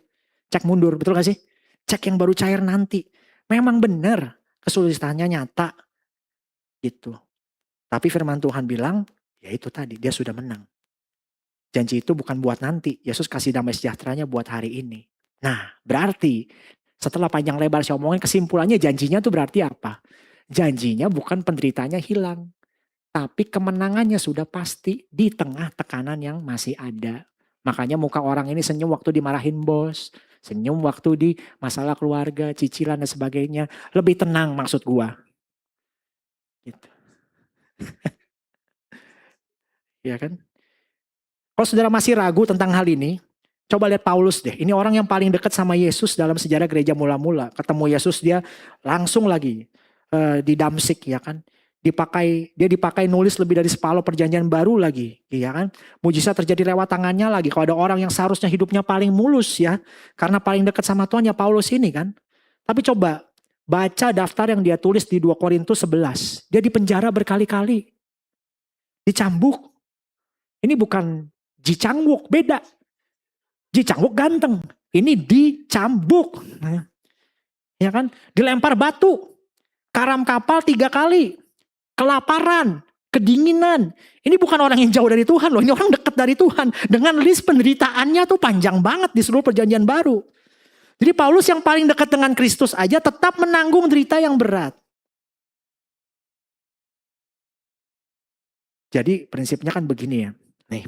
Cek mundur, betul gak sih? Cek yang baru cair nanti. Memang bener, kesulitannya nyata. Gitu. Tapi firman Tuhan bilang, ya itu tadi, dia sudah menang. Janji itu bukan buat nanti. Yesus kasih damai sejahteranya buat hari ini. Nah, berarti setelah panjang lebar saya omongin, kesimpulannya janjinya tuh berarti apa? Janjinya bukan penderitanya hilang. Tapi kemenangannya sudah pasti di tengah tekanan yang masih ada. Makanya muka orang ini senyum waktu dimarahin bos. Senyum waktu di masalah keluarga, cicilan dan sebagainya. Lebih tenang maksud gua. Gitu. Ya kan? Kalau saudara masih ragu tentang hal ini, coba lihat Paulus deh. Ini orang yang paling dekat sama Yesus dalam sejarah gereja mula-mula. Ketemu Yesus dia langsung lagi di Damsik ya kan. Dia dipakai nulis lebih dari separuh perjanjian baru lagi, ya kan? Mujizat terjadi lewat tangannya lagi. Kalau ada orang yang seharusnya hidupnya paling mulus ya, karena paling dekat sama Tuhan ya Paulus ini kan. Tapi coba baca daftar yang dia tulis di 2 Korintus 11. Dia dipenjara berkali-kali. Dicambuk. Ini bukan Ji Chang-wook, beda. Ji Chang-wook ganteng. Ini dicambuk. Ya kan? Dilempar batu. Karam kapal 3 kali. Kelaparan. Kedinginan. Ini bukan orang yang jauh dari Tuhan loh. Ini orang dekat dari Tuhan. Dengan list penderitaannya tuh panjang banget di seluruh perjanjian baru. Jadi Paulus yang paling dekat dengan Kristus aja tetap menanggung derita yang berat. Jadi prinsipnya kan begini ya. Nih.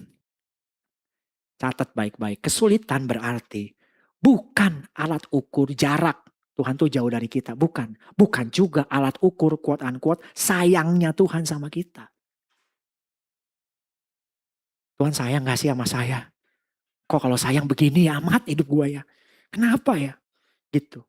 Catat baik-baik. Kesulitan berarti bukan alat ukur jarak. Tuhan tuh jauh dari kita. Bukan. Bukan juga alat ukur quote unquote sayangnya Tuhan sama kita. Tuhan sayang gak sih sama saya? Kok kalau sayang begini ya amat hidup gue ya. Kenapa ya? Gitu.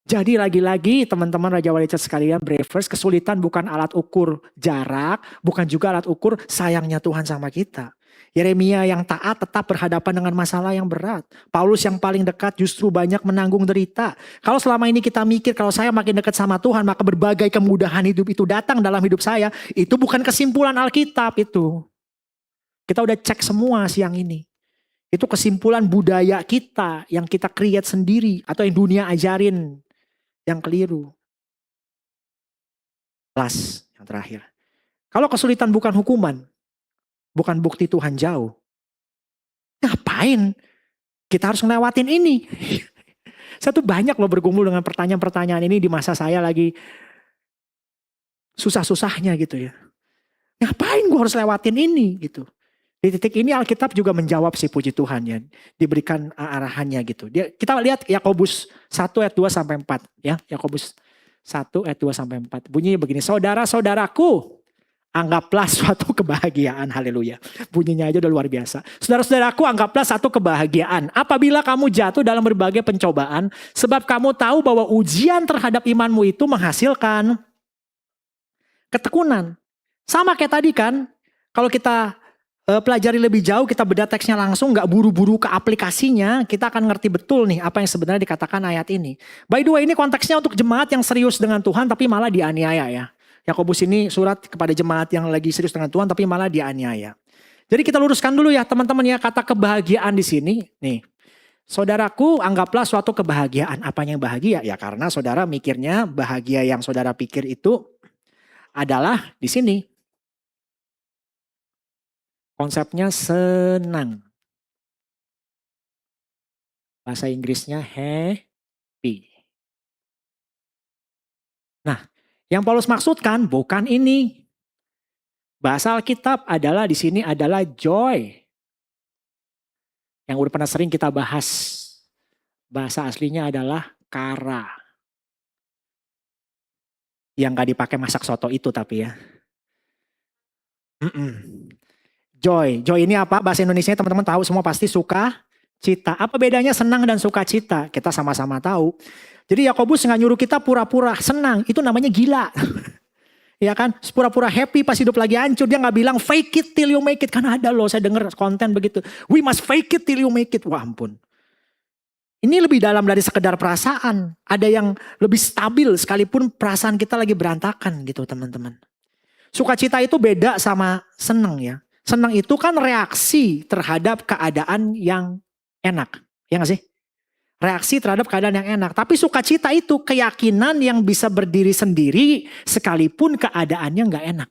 Jadi lagi-lagi teman-teman Raja Wali Church sekalian, Bravers, kesulitan bukan alat ukur jarak, bukan juga alat ukur sayangnya Tuhan sama kita. Yeremia yang taat tetap berhadapan dengan masalah yang berat. Paulus yang paling dekat justru banyak menanggung derita. Kalau selama ini kita mikir kalau saya makin dekat sama Tuhan maka berbagai kemudahan hidup itu datang dalam hidup saya. Itu bukan kesimpulan Alkitab itu. Kita udah cek semua siang ini. Itu kesimpulan budaya kita yang kita create sendiri atau yang dunia ajarin. Yang keliru. Last, yang terakhir. Kalau kesulitan bukan hukuman, bukan bukti Tuhan jauh, ngapain kita harus ngelewatin ini? Saya tuh banyak loh bergumul dengan pertanyaan-pertanyaan ini di masa saya lagi susah-susahnya gitu ya. Ngapain gue harus lewatin ini gitu. Di titik ini Alkitab juga menjawab sih puji Tuhan ya. Diberikan arahannya gitu. Kita lihat Yakobus 1 ayat 2 sampai 4 ya. Yakobus 1 ayat 2 sampai 4. Bunyinya begini, saudara-saudaraku, anggaplah suatu kebahagiaan, haleluya. Bunyinya aja udah luar biasa. Saudara-saudaraku, anggaplah satu kebahagiaan apabila kamu jatuh dalam berbagai pencobaan, sebab kamu tahu bahwa ujian terhadap imanmu itu menghasilkan ketekunan. Sama kayak tadi kan, kalau kita pelajari lebih jauh, kita bedah teksnya langsung, gak buru-buru ke aplikasinya, kita akan ngerti betul nih apa yang sebenarnya dikatakan ayat ini. By the way, ini konteksnya untuk jemaat yang serius dengan Tuhan tapi malah dianiaya ya. Yakobus ini surat kepada jemaat yang lagi serius dengan Tuhan tapi malah dianiaya. Jadi kita luruskan dulu ya teman-teman ya, kata kebahagiaan di sini. Nih, saudaraku, anggaplah suatu kebahagiaan. Apanya yang bahagia? Ya karena saudara mikirnya bahagia yang saudara pikir itu adalah di sini. Konsepnya senang. Bahasa Inggrisnya happy. Nah, yang Paulus maksudkan bukan ini. Bahasa Alkitab adalah di sini adalah joy. Yang udah pernah sering kita bahas. Bahasa aslinya adalah kara. Yang gak dipakai masak soto itu tapi ya. Joy. Joy ini apa? Bahasa Indonesia teman-teman tahu semua pasti suka cita. Apa bedanya senang dan sukacita? Kita sama-sama tahu. Jadi Yakobus nggak nyuruh kita pura-pura senang. Itu namanya gila. Ya kan? Pura-pura happy pas hidup lagi hancur. Dia nggak bilang fake it till you make it. Karena ada loh saya dengar konten begitu. We must fake it till you make it. Wah ampun. Ini lebih dalam dari sekedar perasaan. Ada yang lebih stabil sekalipun perasaan kita lagi berantakan gitu teman-teman. Sukacita itu beda sama senang ya. Senang itu kan reaksi terhadap keadaan yang enak. Ya gak sih? Reaksi terhadap keadaan yang enak. Tapi sukacita itu keyakinan yang bisa berdiri sendiri sekalipun keadaannya gak enak.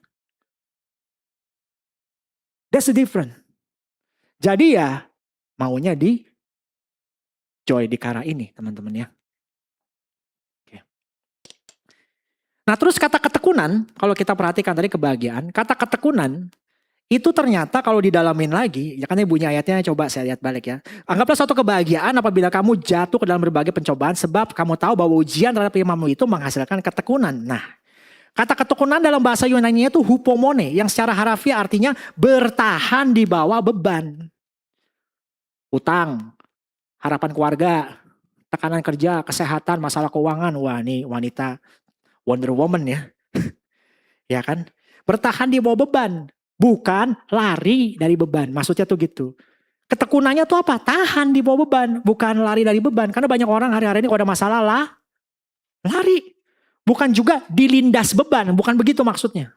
That's the difference. Jadi ya maunya di joy di kara ini teman-teman ya. Oke. Nah terus kata ketekunan, kalau kita perhatikan tadi kebahagiaan, kata ketekunan itu ternyata kalau didalamin lagi, ya kan ini bunyi ayatnya coba saya lihat balik ya. Anggaplah suatu kebahagiaan apabila kamu jatuh ke dalam berbagai pencobaan sebab kamu tahu bahwa ujian terhadap imanmu itu menghasilkan ketekunan. Nah, kata ketekunan dalam bahasa Yunani itu hupomone yang secara harafiah artinya bertahan di bawah beban. Utang, harapan keluarga, tekanan kerja, kesehatan, masalah keuangan. Wah, ini wanita Wonder Woman ya. Ya kan? Bertahan di bawah beban. Bukan lari dari beban. Maksudnya tuh gitu. Ketekunannya tuh apa? Tahan di bawah beban. Bukan lari dari beban. Karena banyak orang hari-hari ini kalau ada masalah lari. Bukan juga dilindas beban. Bukan begitu maksudnya.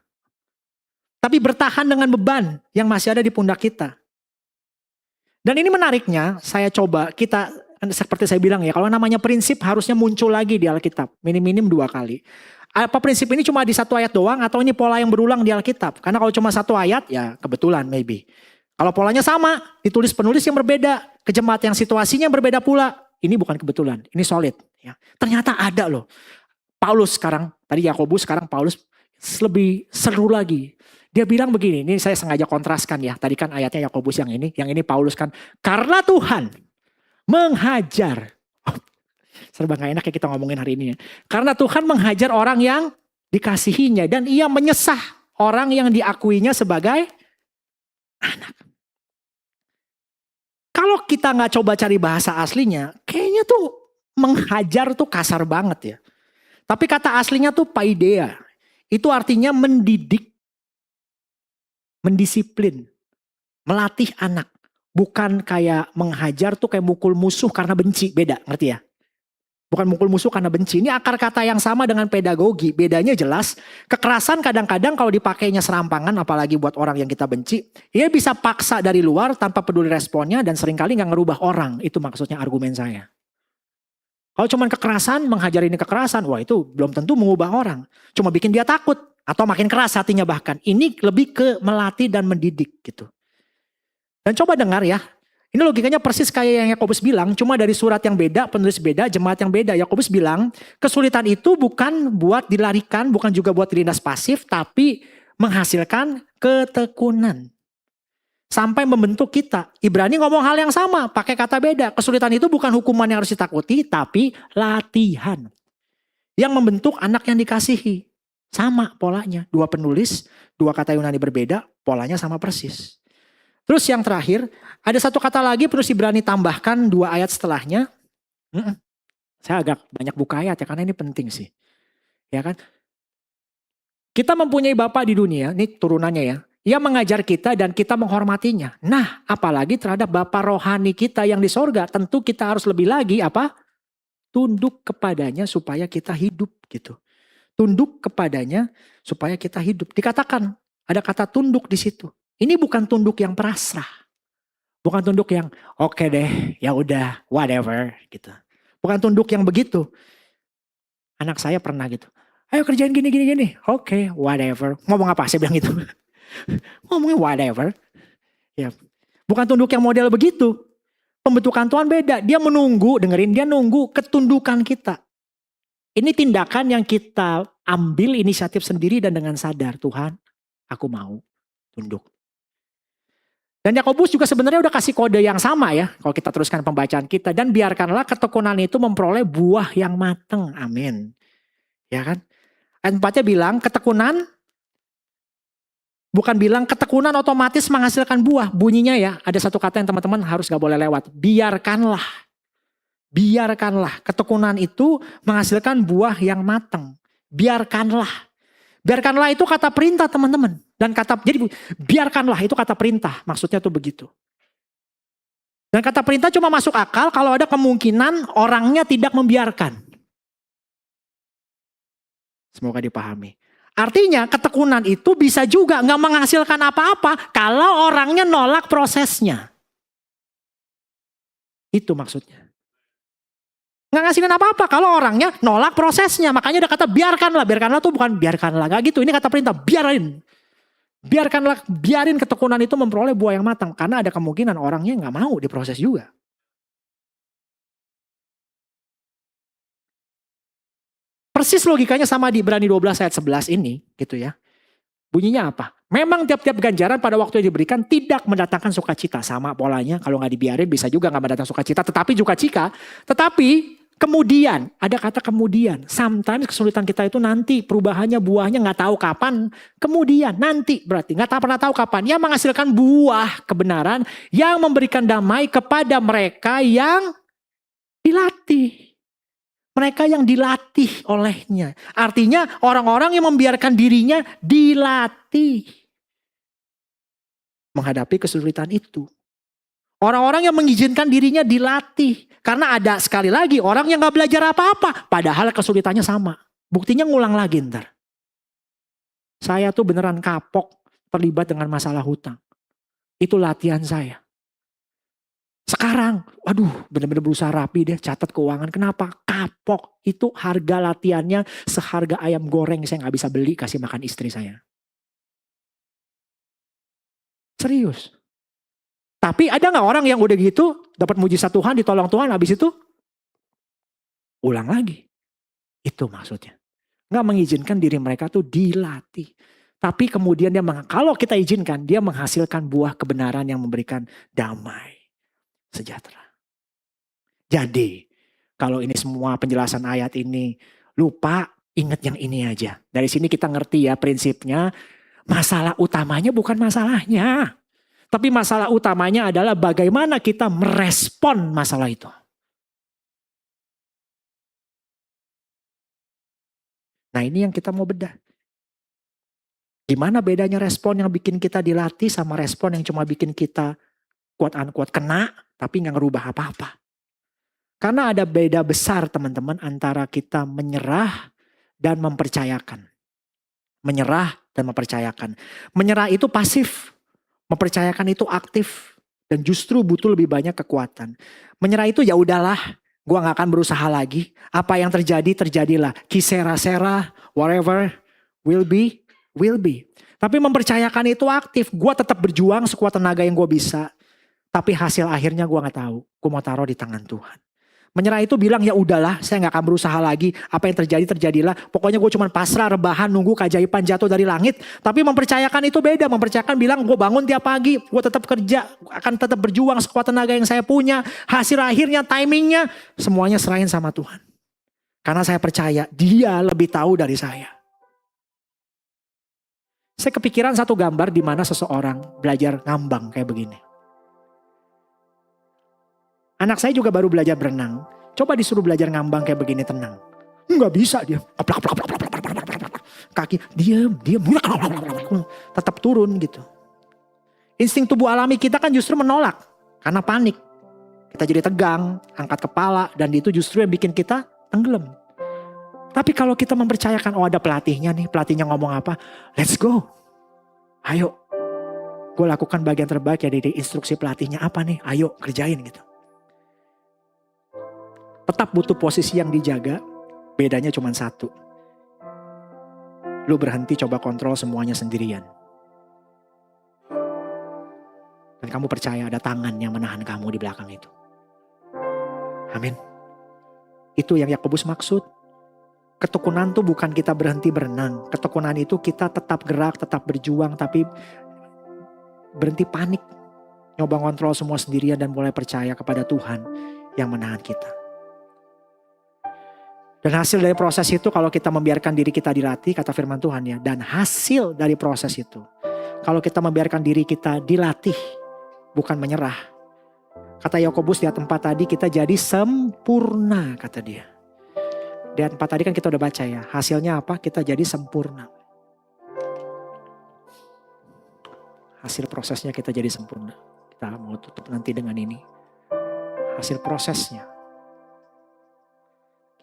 Tapi bertahan dengan beban yang masih ada di pundak kita. Dan ini menariknya. Saya coba kita seperti saya bilang ya, kalau namanya prinsip harusnya muncul lagi di Alkitab. Minim-minim 2 kali. Apa prinsip ini cuma di 1 ayat doang atau ini pola yang berulang di Alkitab? Karena kalau cuma 1 ayat ya kebetulan maybe. Kalau polanya sama, ditulis penulis yang berbeda, ke jemaat yang situasinya yang berbeda pula. Ini bukan kebetulan, ini solid. Ya. Ternyata ada loh. Paulus sekarang, tadi Yakobus, sekarang Paulus lebih seru lagi. Dia bilang begini, ini saya sengaja kontraskan ya. Tadi kan ayatnya Yakobus yang ini Paulus kan. Karena Tuhan menghajar. Oh, serba gak enak ya kita ngomongin hari ini ya. Karena Tuhan menghajar orang yang dikasihinya. Dan ia menyesah orang yang diakuinya sebagai anak. Kalau kita gak coba cari bahasa aslinya, kayaknya tuh menghajar tuh kasar banget ya. Tapi kata aslinya tuh paideia. Itu artinya mendidik, mendisiplin, melatih anak. Bukan kayak menghajar tuh kayak mukul musuh karena benci, beda, ngerti ya? Bukan mukul musuh karena benci, ini akar kata yang sama dengan pedagogi. Bedanya jelas, kekerasan kadang-kadang kalau dipakainya serampangan, apalagi buat orang yang kita benci, ia bisa paksa dari luar tanpa peduli responnya dan seringkali gak ngerubah orang. Itu maksudnya argumen saya. Kalau cuma kekerasan, menghajar ini kekerasan, wah itu belum tentu mengubah orang. Cuma bikin dia takut, atau makin keras hatinya bahkan. Ini lebih ke melatih dan mendidik gitu. Dan coba dengar ya, ini logikanya persis kayak yang Yakobus bilang, cuma dari surat yang beda, penulis beda, jemaat yang beda. Yakobus bilang, kesulitan itu bukan buat dilarikan, bukan juga buat dilindas pasif, tapi menghasilkan ketekunan. Sampai membentuk kita. Ibrani ngomong hal yang sama, pakai kata beda. Kesulitan itu bukan hukuman yang harus ditakuti, tapi latihan. Yang membentuk anak yang dikasihi. Sama polanya, 2 penulis, 2 kata Yunani berbeda, polanya sama persis. Terus yang terakhir, ada 1 kata lagi penulis Ibrani tambahkan 2 ayat setelahnya. Saya agak banyak buka ayat ya, karena ini penting sih. Ya kan? Kita mempunyai Bapa di dunia, ini turunannya ya. Ia mengajar kita dan kita menghormatinya. Nah, apalagi terhadap Bapa rohani kita yang di sorga, tentu kita harus lebih lagi apa? Tunduk kepadanya supaya kita hidup gitu. Tunduk kepadanya supaya kita hidup. Dikatakan, ada kata tunduk di situ. Ini bukan tunduk yang pasrah. Bukan tunduk yang oke deh, ya udah, whatever gitu. Bukan tunduk yang begitu. Anak saya pernah gitu. Ayo kerjain gini. Oke, whatever. Ngomong apa? Saya bilang gitu. Ngomongnya whatever. Ya. Bukan tunduk yang model begitu. Pembentukan Tuhan beda. Dia menunggu, dengerin, dia nunggu ketundukan kita. Ini tindakan yang kita ambil inisiatif sendiri dan dengan sadar. Tuhan, aku mau tunduk. Dan Yakobus juga sebenarnya udah kasih kode yang sama ya. Kalau kita teruskan pembacaan kita. Dan biarkanlah ketekunan itu memperoleh buah yang matang. Amin. Ya kan. Ayat 4-nya bilang ketekunan. Bukan bilang ketekunan otomatis menghasilkan buah. Bunyinya ya. Ada 1 kata yang teman-teman harus gak boleh lewat. Biarkanlah. Biarkanlah. Ketekunan itu menghasilkan buah yang matang. Biarkanlah. Biarkanlah itu kata perintah teman-teman. Dan jadi biarkanlah itu kata perintah. Maksudnya tuh begitu. Dan kata perintah cuma masuk akal kalau ada kemungkinan orangnya tidak membiarkan. Semoga dipahami. Artinya ketekunan itu bisa juga gak menghasilkan apa-apa kalau orangnya nolak prosesnya. Itu maksudnya. Gak ngasilin apa-apa kalau orangnya nolak prosesnya. Makanya ada kata biarkanlah. Biarkanlah tuh bukan biarkanlah. Gak gitu. Ini kata perintah biarin. Biarin ketekunan itu memperoleh buah yang matang. Karena ada kemungkinan orangnya gak mau diproses juga. Persis logikanya sama di Ibrani 12 ayat 11 ini. Gitu ya. Bunyinya apa? Memang tiap-tiap ganjaran pada waktu yang diberikan tidak mendatangkan sukacita. Sama polanya. Kalau gak dibiarin bisa juga gak mendatangkan sukacita. Tetapi kemudian, ada kata kemudian. Sometimes kesulitan kita itu nanti perubahannya buahnya gak tahu kapan. Kemudian, nanti berarti gak pernah tahu kapan. Yang menghasilkan buah kebenaran yang memberikan damai kepada mereka yang dilatih. Mereka yang dilatih olehnya. Artinya orang-orang yang membiarkan dirinya dilatih. Menghadapi kesulitan itu. Orang-orang yang mengizinkan dirinya dilatih. Karena ada sekali lagi orang yang gak belajar apa-apa. Padahal kesulitannya sama. Buktinya ngulang lagi ntar. Saya tuh beneran kapok terlibat dengan masalah hutang. Itu latihan saya. Sekarang, waduh bener-bener berusaha rapi deh, catat keuangan. Kenapa? Kapok. Itu harga latihannya seharga ayam goreng saya nggak bisa beli kasih makan istri saya. Serius. Tapi ada nggak orang yang udah gitu, dapat mujizat Tuhan, ditolong Tuhan, habis itu ulang lagi. Itu maksudnya. Nggak mengizinkan diri mereka tuh dilatih. Tapi kemudian kalau kita izinkan, dia menghasilkan buah kebenaran yang memberikan damai, sejahtera. Jadi, kalau ini semua penjelasan ayat ini lupa, ingat yang ini aja. Dari sini kita ngerti ya prinsipnya, masalah utamanya bukan masalahnya. Tapi masalah utamanya adalah bagaimana kita merespon masalah itu. Nah ini yang kita mau bedah. Gimana bedanya respon yang bikin kita dilatih sama respon yang cuma bikin kita quote-unquote kena tapi nggak ngerubah apa-apa. Karena ada beda besar teman-teman antara kita menyerah dan mempercayakan. Menyerah dan mempercayakan. Menyerah itu pasif, mempercayakan itu aktif dan justru butuh lebih banyak kekuatan. Menyerah itu ya udahlah, gua nggak akan berusaha lagi. Apa yang terjadi terjadilah. Kisera-sera, whatever will be, will be. Tapi mempercayakan itu aktif. Gua tetap berjuang sekuat tenaga yang gua bisa. Tapi hasil akhirnya gua nggak tahu. Gua mau taruh di tangan Tuhan. Menyerah itu bilang ya udahlah, saya nggak akan berusaha lagi. Apa yang terjadi terjadilah. Pokoknya gue cuma pasrah, rebahan, nunggu keajaiban jatuh dari langit. Tapi mempercayakan itu beda. Mempercayakan bilang gue bangun tiap pagi, gue tetap kerja, akan tetap berjuang sekuat tenaga yang saya punya. Hasil akhirnya, timingnya, semuanya serahin sama Tuhan. Karena saya percaya Dia lebih tahu dari saya. Saya kepikiran satu gambar di mana seseorang belajar ngambang kayak begini. Anak saya juga baru belajar berenang. Coba disuruh belajar ngambang kayak begini tenang. Nggak bisa dia. Kaki diam. Tetap turun gitu. Insting tubuh alami kita kan justru menolak. Karena panik. Kita jadi tegang, angkat kepala. Dan itu justru yang bikin kita tenggelam. Tapi kalau kita mempercayakan, oh ada pelatihnya nih. Pelatihnya ngomong apa? Let's go. Ayo. Gue lakukan bagian terbaik ya dari instruksi pelatihnya apa nih. Ayo kerjain gitu. Tetap butuh posisi yang dijaga, bedanya cuma satu. Lu berhenti coba kontrol semuanya sendirian. Dan kamu percaya ada tangan yang menahan kamu di belakang itu. Amin. Itu yang Yakobus maksud. Ketekunan tuh bukan kita berhenti berenang. Ketekunan itu kita tetap gerak, tetap berjuang, tapi berhenti panik. Nyoba kontrol semua sendirian dan mulai percaya kepada Tuhan yang menahan kita. Dan hasil dari proses itu kalau kita membiarkan diri kita dilatih, kata firman Tuhan ya. Dan hasil dari proses itu, kalau kita membiarkan diri kita dilatih, bukan menyerah. Kata Yakobus di ayat 4 tadi, kita jadi sempurna, kata dia. Di ayat 4 tadi kan kita udah baca ya, hasilnya apa? Kita jadi sempurna. Hasil prosesnya kita jadi sempurna. Kita mau tutup nanti dengan ini. Hasil prosesnya.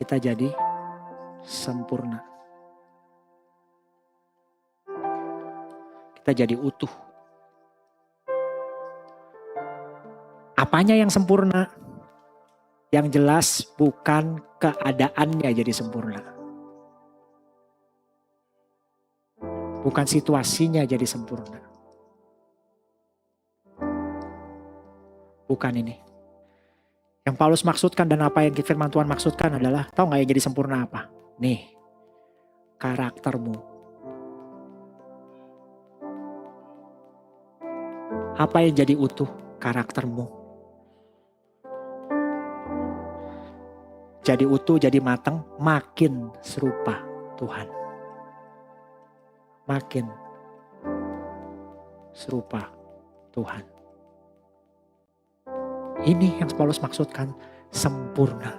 Kita jadi sempurna. Kita jadi utuh. Apanya yang sempurna? Yang jelas bukan keadaannya jadi sempurna. Bukan situasinya jadi sempurna. Bukan ini. Yang Paulus maksudkan dan apa yang firman Tuhan maksudkan adalah, tahu gak yang jadi sempurna apa? Nih, karaktermu. Apa yang jadi utuh? Karaktermu. Jadi utuh, jadi matang, makin serupa Tuhan. Makin serupa Tuhan. Ini yang Paulus maksudkan sempurna.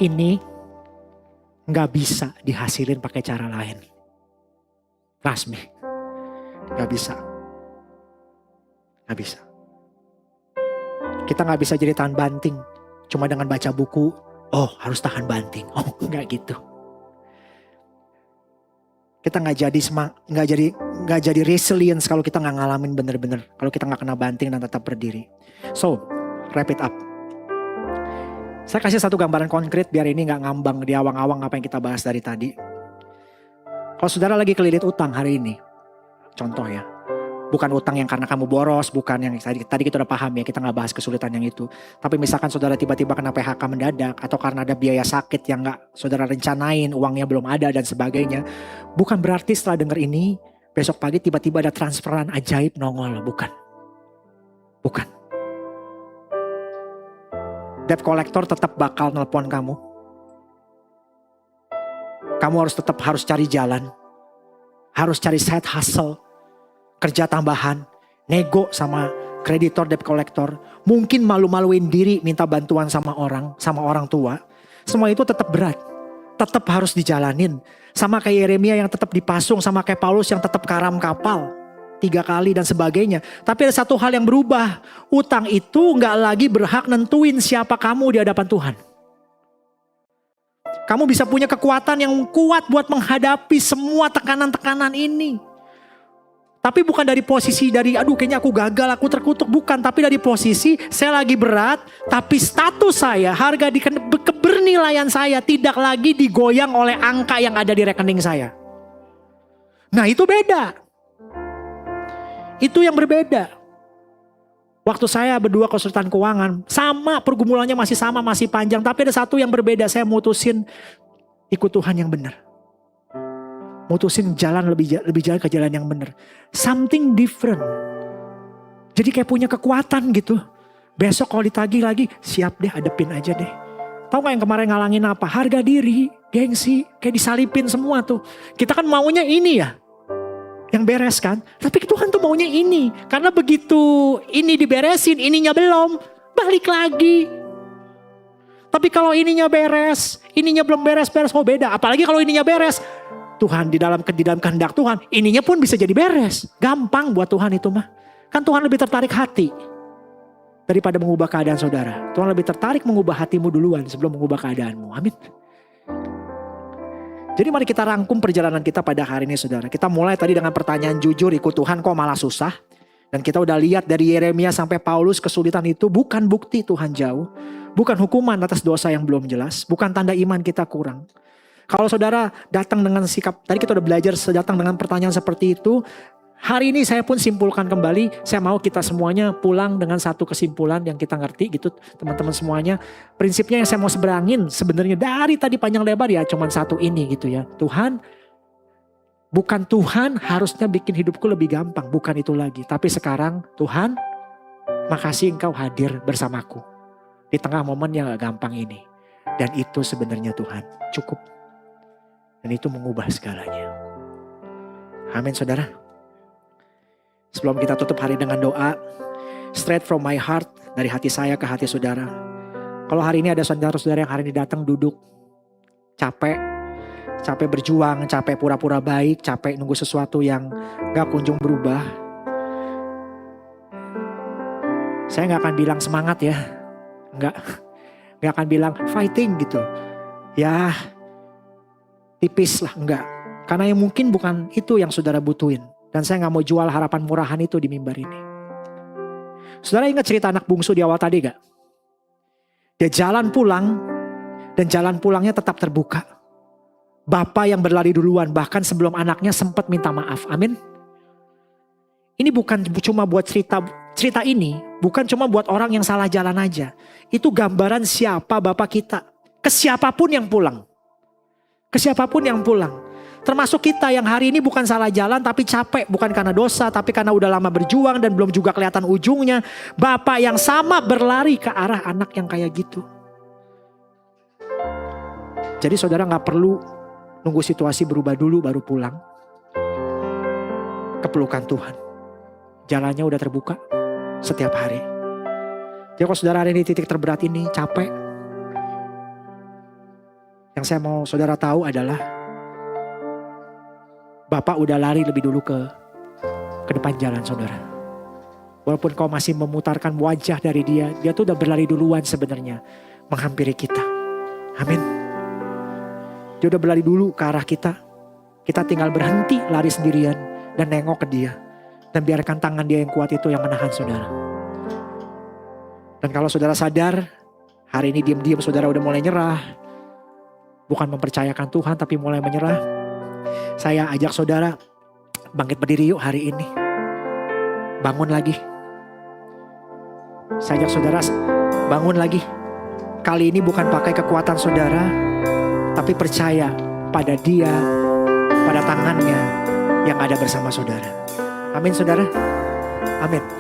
Ini gak bisa dihasilin pakai cara lain. Rasmi. Gak bisa. Gak bisa. Kita gak bisa jadi tahan banting. Cuma dengan baca buku, oh harus tahan banting. Oh gak gitu. Kita nggak jadi resilience kalau kita nggak ngalamin bener-bener. Kalau kita nggak kena banting dan tetap berdiri. So, wrap it up. Saya kasih satu gambaran konkret biar ini nggak ngambang di awang-awang apa yang kita bahas dari tadi. Kalau saudara lagi kelilit utang hari ini, contoh ya. Bukan utang yang karena kamu boros, bukan yang tadi kita udah paham ya, kita nggak bahas kesulitan yang itu. Tapi misalkan saudara tiba-tiba kena PHK mendadak, atau karena ada biaya sakit yang nggak saudara rencanain, uangnya belum ada dan sebagainya. Bukan berarti setelah denger ini, besok pagi tiba-tiba ada transferan ajaib nongol, bukan. Bukan. Debt collector tetap bakal nelpon kamu. Kamu harus cari jalan. Harus cari side hustle. Kerja tambahan, nego sama kreditor debt collector, mungkin malu-maluin diri minta bantuan sama orang tua. Semua itu tetap berat, tetap harus dijalanin. Sama kayak Yeremia yang tetap dipasung, sama kayak Paulus yang tetap karam kapal 3 kali dan sebagainya. Tapi ada satu hal yang berubah, utang itu gak lagi berhak nentuin siapa kamu di hadapan Tuhan. Kamu bisa punya kekuatan yang kuat buat menghadapi semua tekanan-tekanan ini. Tapi bukan dari posisi aduh kayaknya aku gagal, aku terkutuk. Bukan, tapi dari posisi saya lagi berat. Tapi status saya, harga kebernilaian saya tidak lagi digoyang oleh angka yang ada di rekening saya. Nah itu beda. Itu yang berbeda. Waktu saya berdua konsultan keuangan, sama pergumulannya masih sama, masih panjang. Tapi ada satu yang berbeda, saya mutusin ikut Tuhan yang benar. Mutusin jalan lebih jalan ke jalan yang benar. Something different. Jadi kayak punya kekuatan gitu. Besok kalau ditagih lagi, siap deh, hadepin aja deh. Tahu gak yang kemarin ngalangin apa? Harga diri, gengsi, kayak disalipin semua tuh. Kita kan maunya ini ya, yang beres kan. Tapi Tuhan tuh maunya ini. Karena begitu ini diberesin, ininya belum, balik lagi. Tapi kalau ininya beres, ininya belum beres-beres, oh beda. Apalagi kalau ininya beres, Tuhan di dalam kehendak Tuhan, ininya pun bisa jadi beres. Gampang buat Tuhan itu mah. Kan Tuhan lebih tertarik hati daripada mengubah keadaan saudara. Tuhan lebih tertarik mengubah hatimu duluan sebelum mengubah keadaanmu. Amin. Jadi mari kita rangkum perjalanan kita pada hari ini saudara. Kita mulai tadi dengan pertanyaan jujur, ikut Tuhan kok malah susah. Dan kita udah lihat dari Yeremia sampai Paulus, kesulitan itu bukan bukti Tuhan jauh. Bukan hukuman atas dosa yang belum jelas. Bukan tanda iman kita kurang. Kalau saudara datang dengan sikap, tadi kita udah belajar datang dengan pertanyaan seperti itu. Hari ini saya pun simpulkan kembali, saya mau kita semuanya pulang dengan satu kesimpulan yang kita ngerti gitu teman-teman semuanya. Prinsipnya yang saya mau seberangin sebenarnya dari tadi panjang lebar ya cuman satu ini gitu ya. Tuhan, bukan Tuhan harusnya bikin hidupku lebih gampang, bukan itu lagi. Tapi sekarang Tuhan, makasih Engkau hadir bersamaku di tengah momen yang gak gampang ini. Dan itu sebenarnya Tuhan cukup. Dan itu mengubah segalanya. Amin saudara. Sebelum kita tutup hari dengan doa, straight from my heart, dari hati saya ke hati saudara. Kalau hari ini ada saudara-saudara yang hari ini datang duduk, capek berjuang, capek pura-pura baik, capek nunggu sesuatu yang gak kunjung berubah. Saya gak akan bilang semangat ya. Gak akan bilang fighting gitu. Ya tipis lah, enggak. Karena yang mungkin bukan itu yang saudara butuhin. Dan saya gak mau jual harapan murahan itu di mimbar ini. Saudara ingat cerita anak bungsu di awal tadi gak? Dia jalan pulang, dan jalan pulangnya tetap terbuka. Bapak yang berlari duluan, bahkan sebelum anaknya sempat minta maaf. Amin. Ini bukan cuma buat cerita ini, bukan cuma buat orang yang salah jalan aja. Itu gambaran siapa Bapak kita. Ke siapapun yang pulang. Ke siapapun yang pulang. Termasuk kita yang hari ini bukan salah jalan tapi capek. Bukan karena dosa tapi karena udah lama berjuang dan belum juga kelihatan ujungnya. Bapak yang sama berlari ke arah anak yang kayak gitu. Jadi saudara gak perlu nunggu situasi berubah dulu baru pulang. Kepelukan Tuhan. Jalannya udah terbuka setiap hari. Jadi kalau saudara ada di titik terberat ini capek. Yang saya mau saudara tahu adalah Bapak udah lari lebih dulu ke depan jalan saudara. Walaupun kau masih memutarkan wajah dari dia tuh udah berlari duluan sebenarnya menghampiri kita. Amin. Dia udah berlari dulu ke arah kita. Kita tinggal berhenti lari sendirian dan nengok ke dia. Dan biarkan tangan dia yang kuat itu yang menahan saudara. Dan kalau saudara sadar, hari ini diam-diam saudara udah mulai nyerah. Bukan mempercayakan Tuhan tapi mulai menyerah. Saya ajak saudara bangkit berdiri yuk hari ini. Bangun lagi. Saya ajak saudara bangun lagi. Kali ini bukan pakai kekuatan saudara, tapi percaya pada dia, pada tangannya yang ada bersama saudara. Amin saudara. Amin.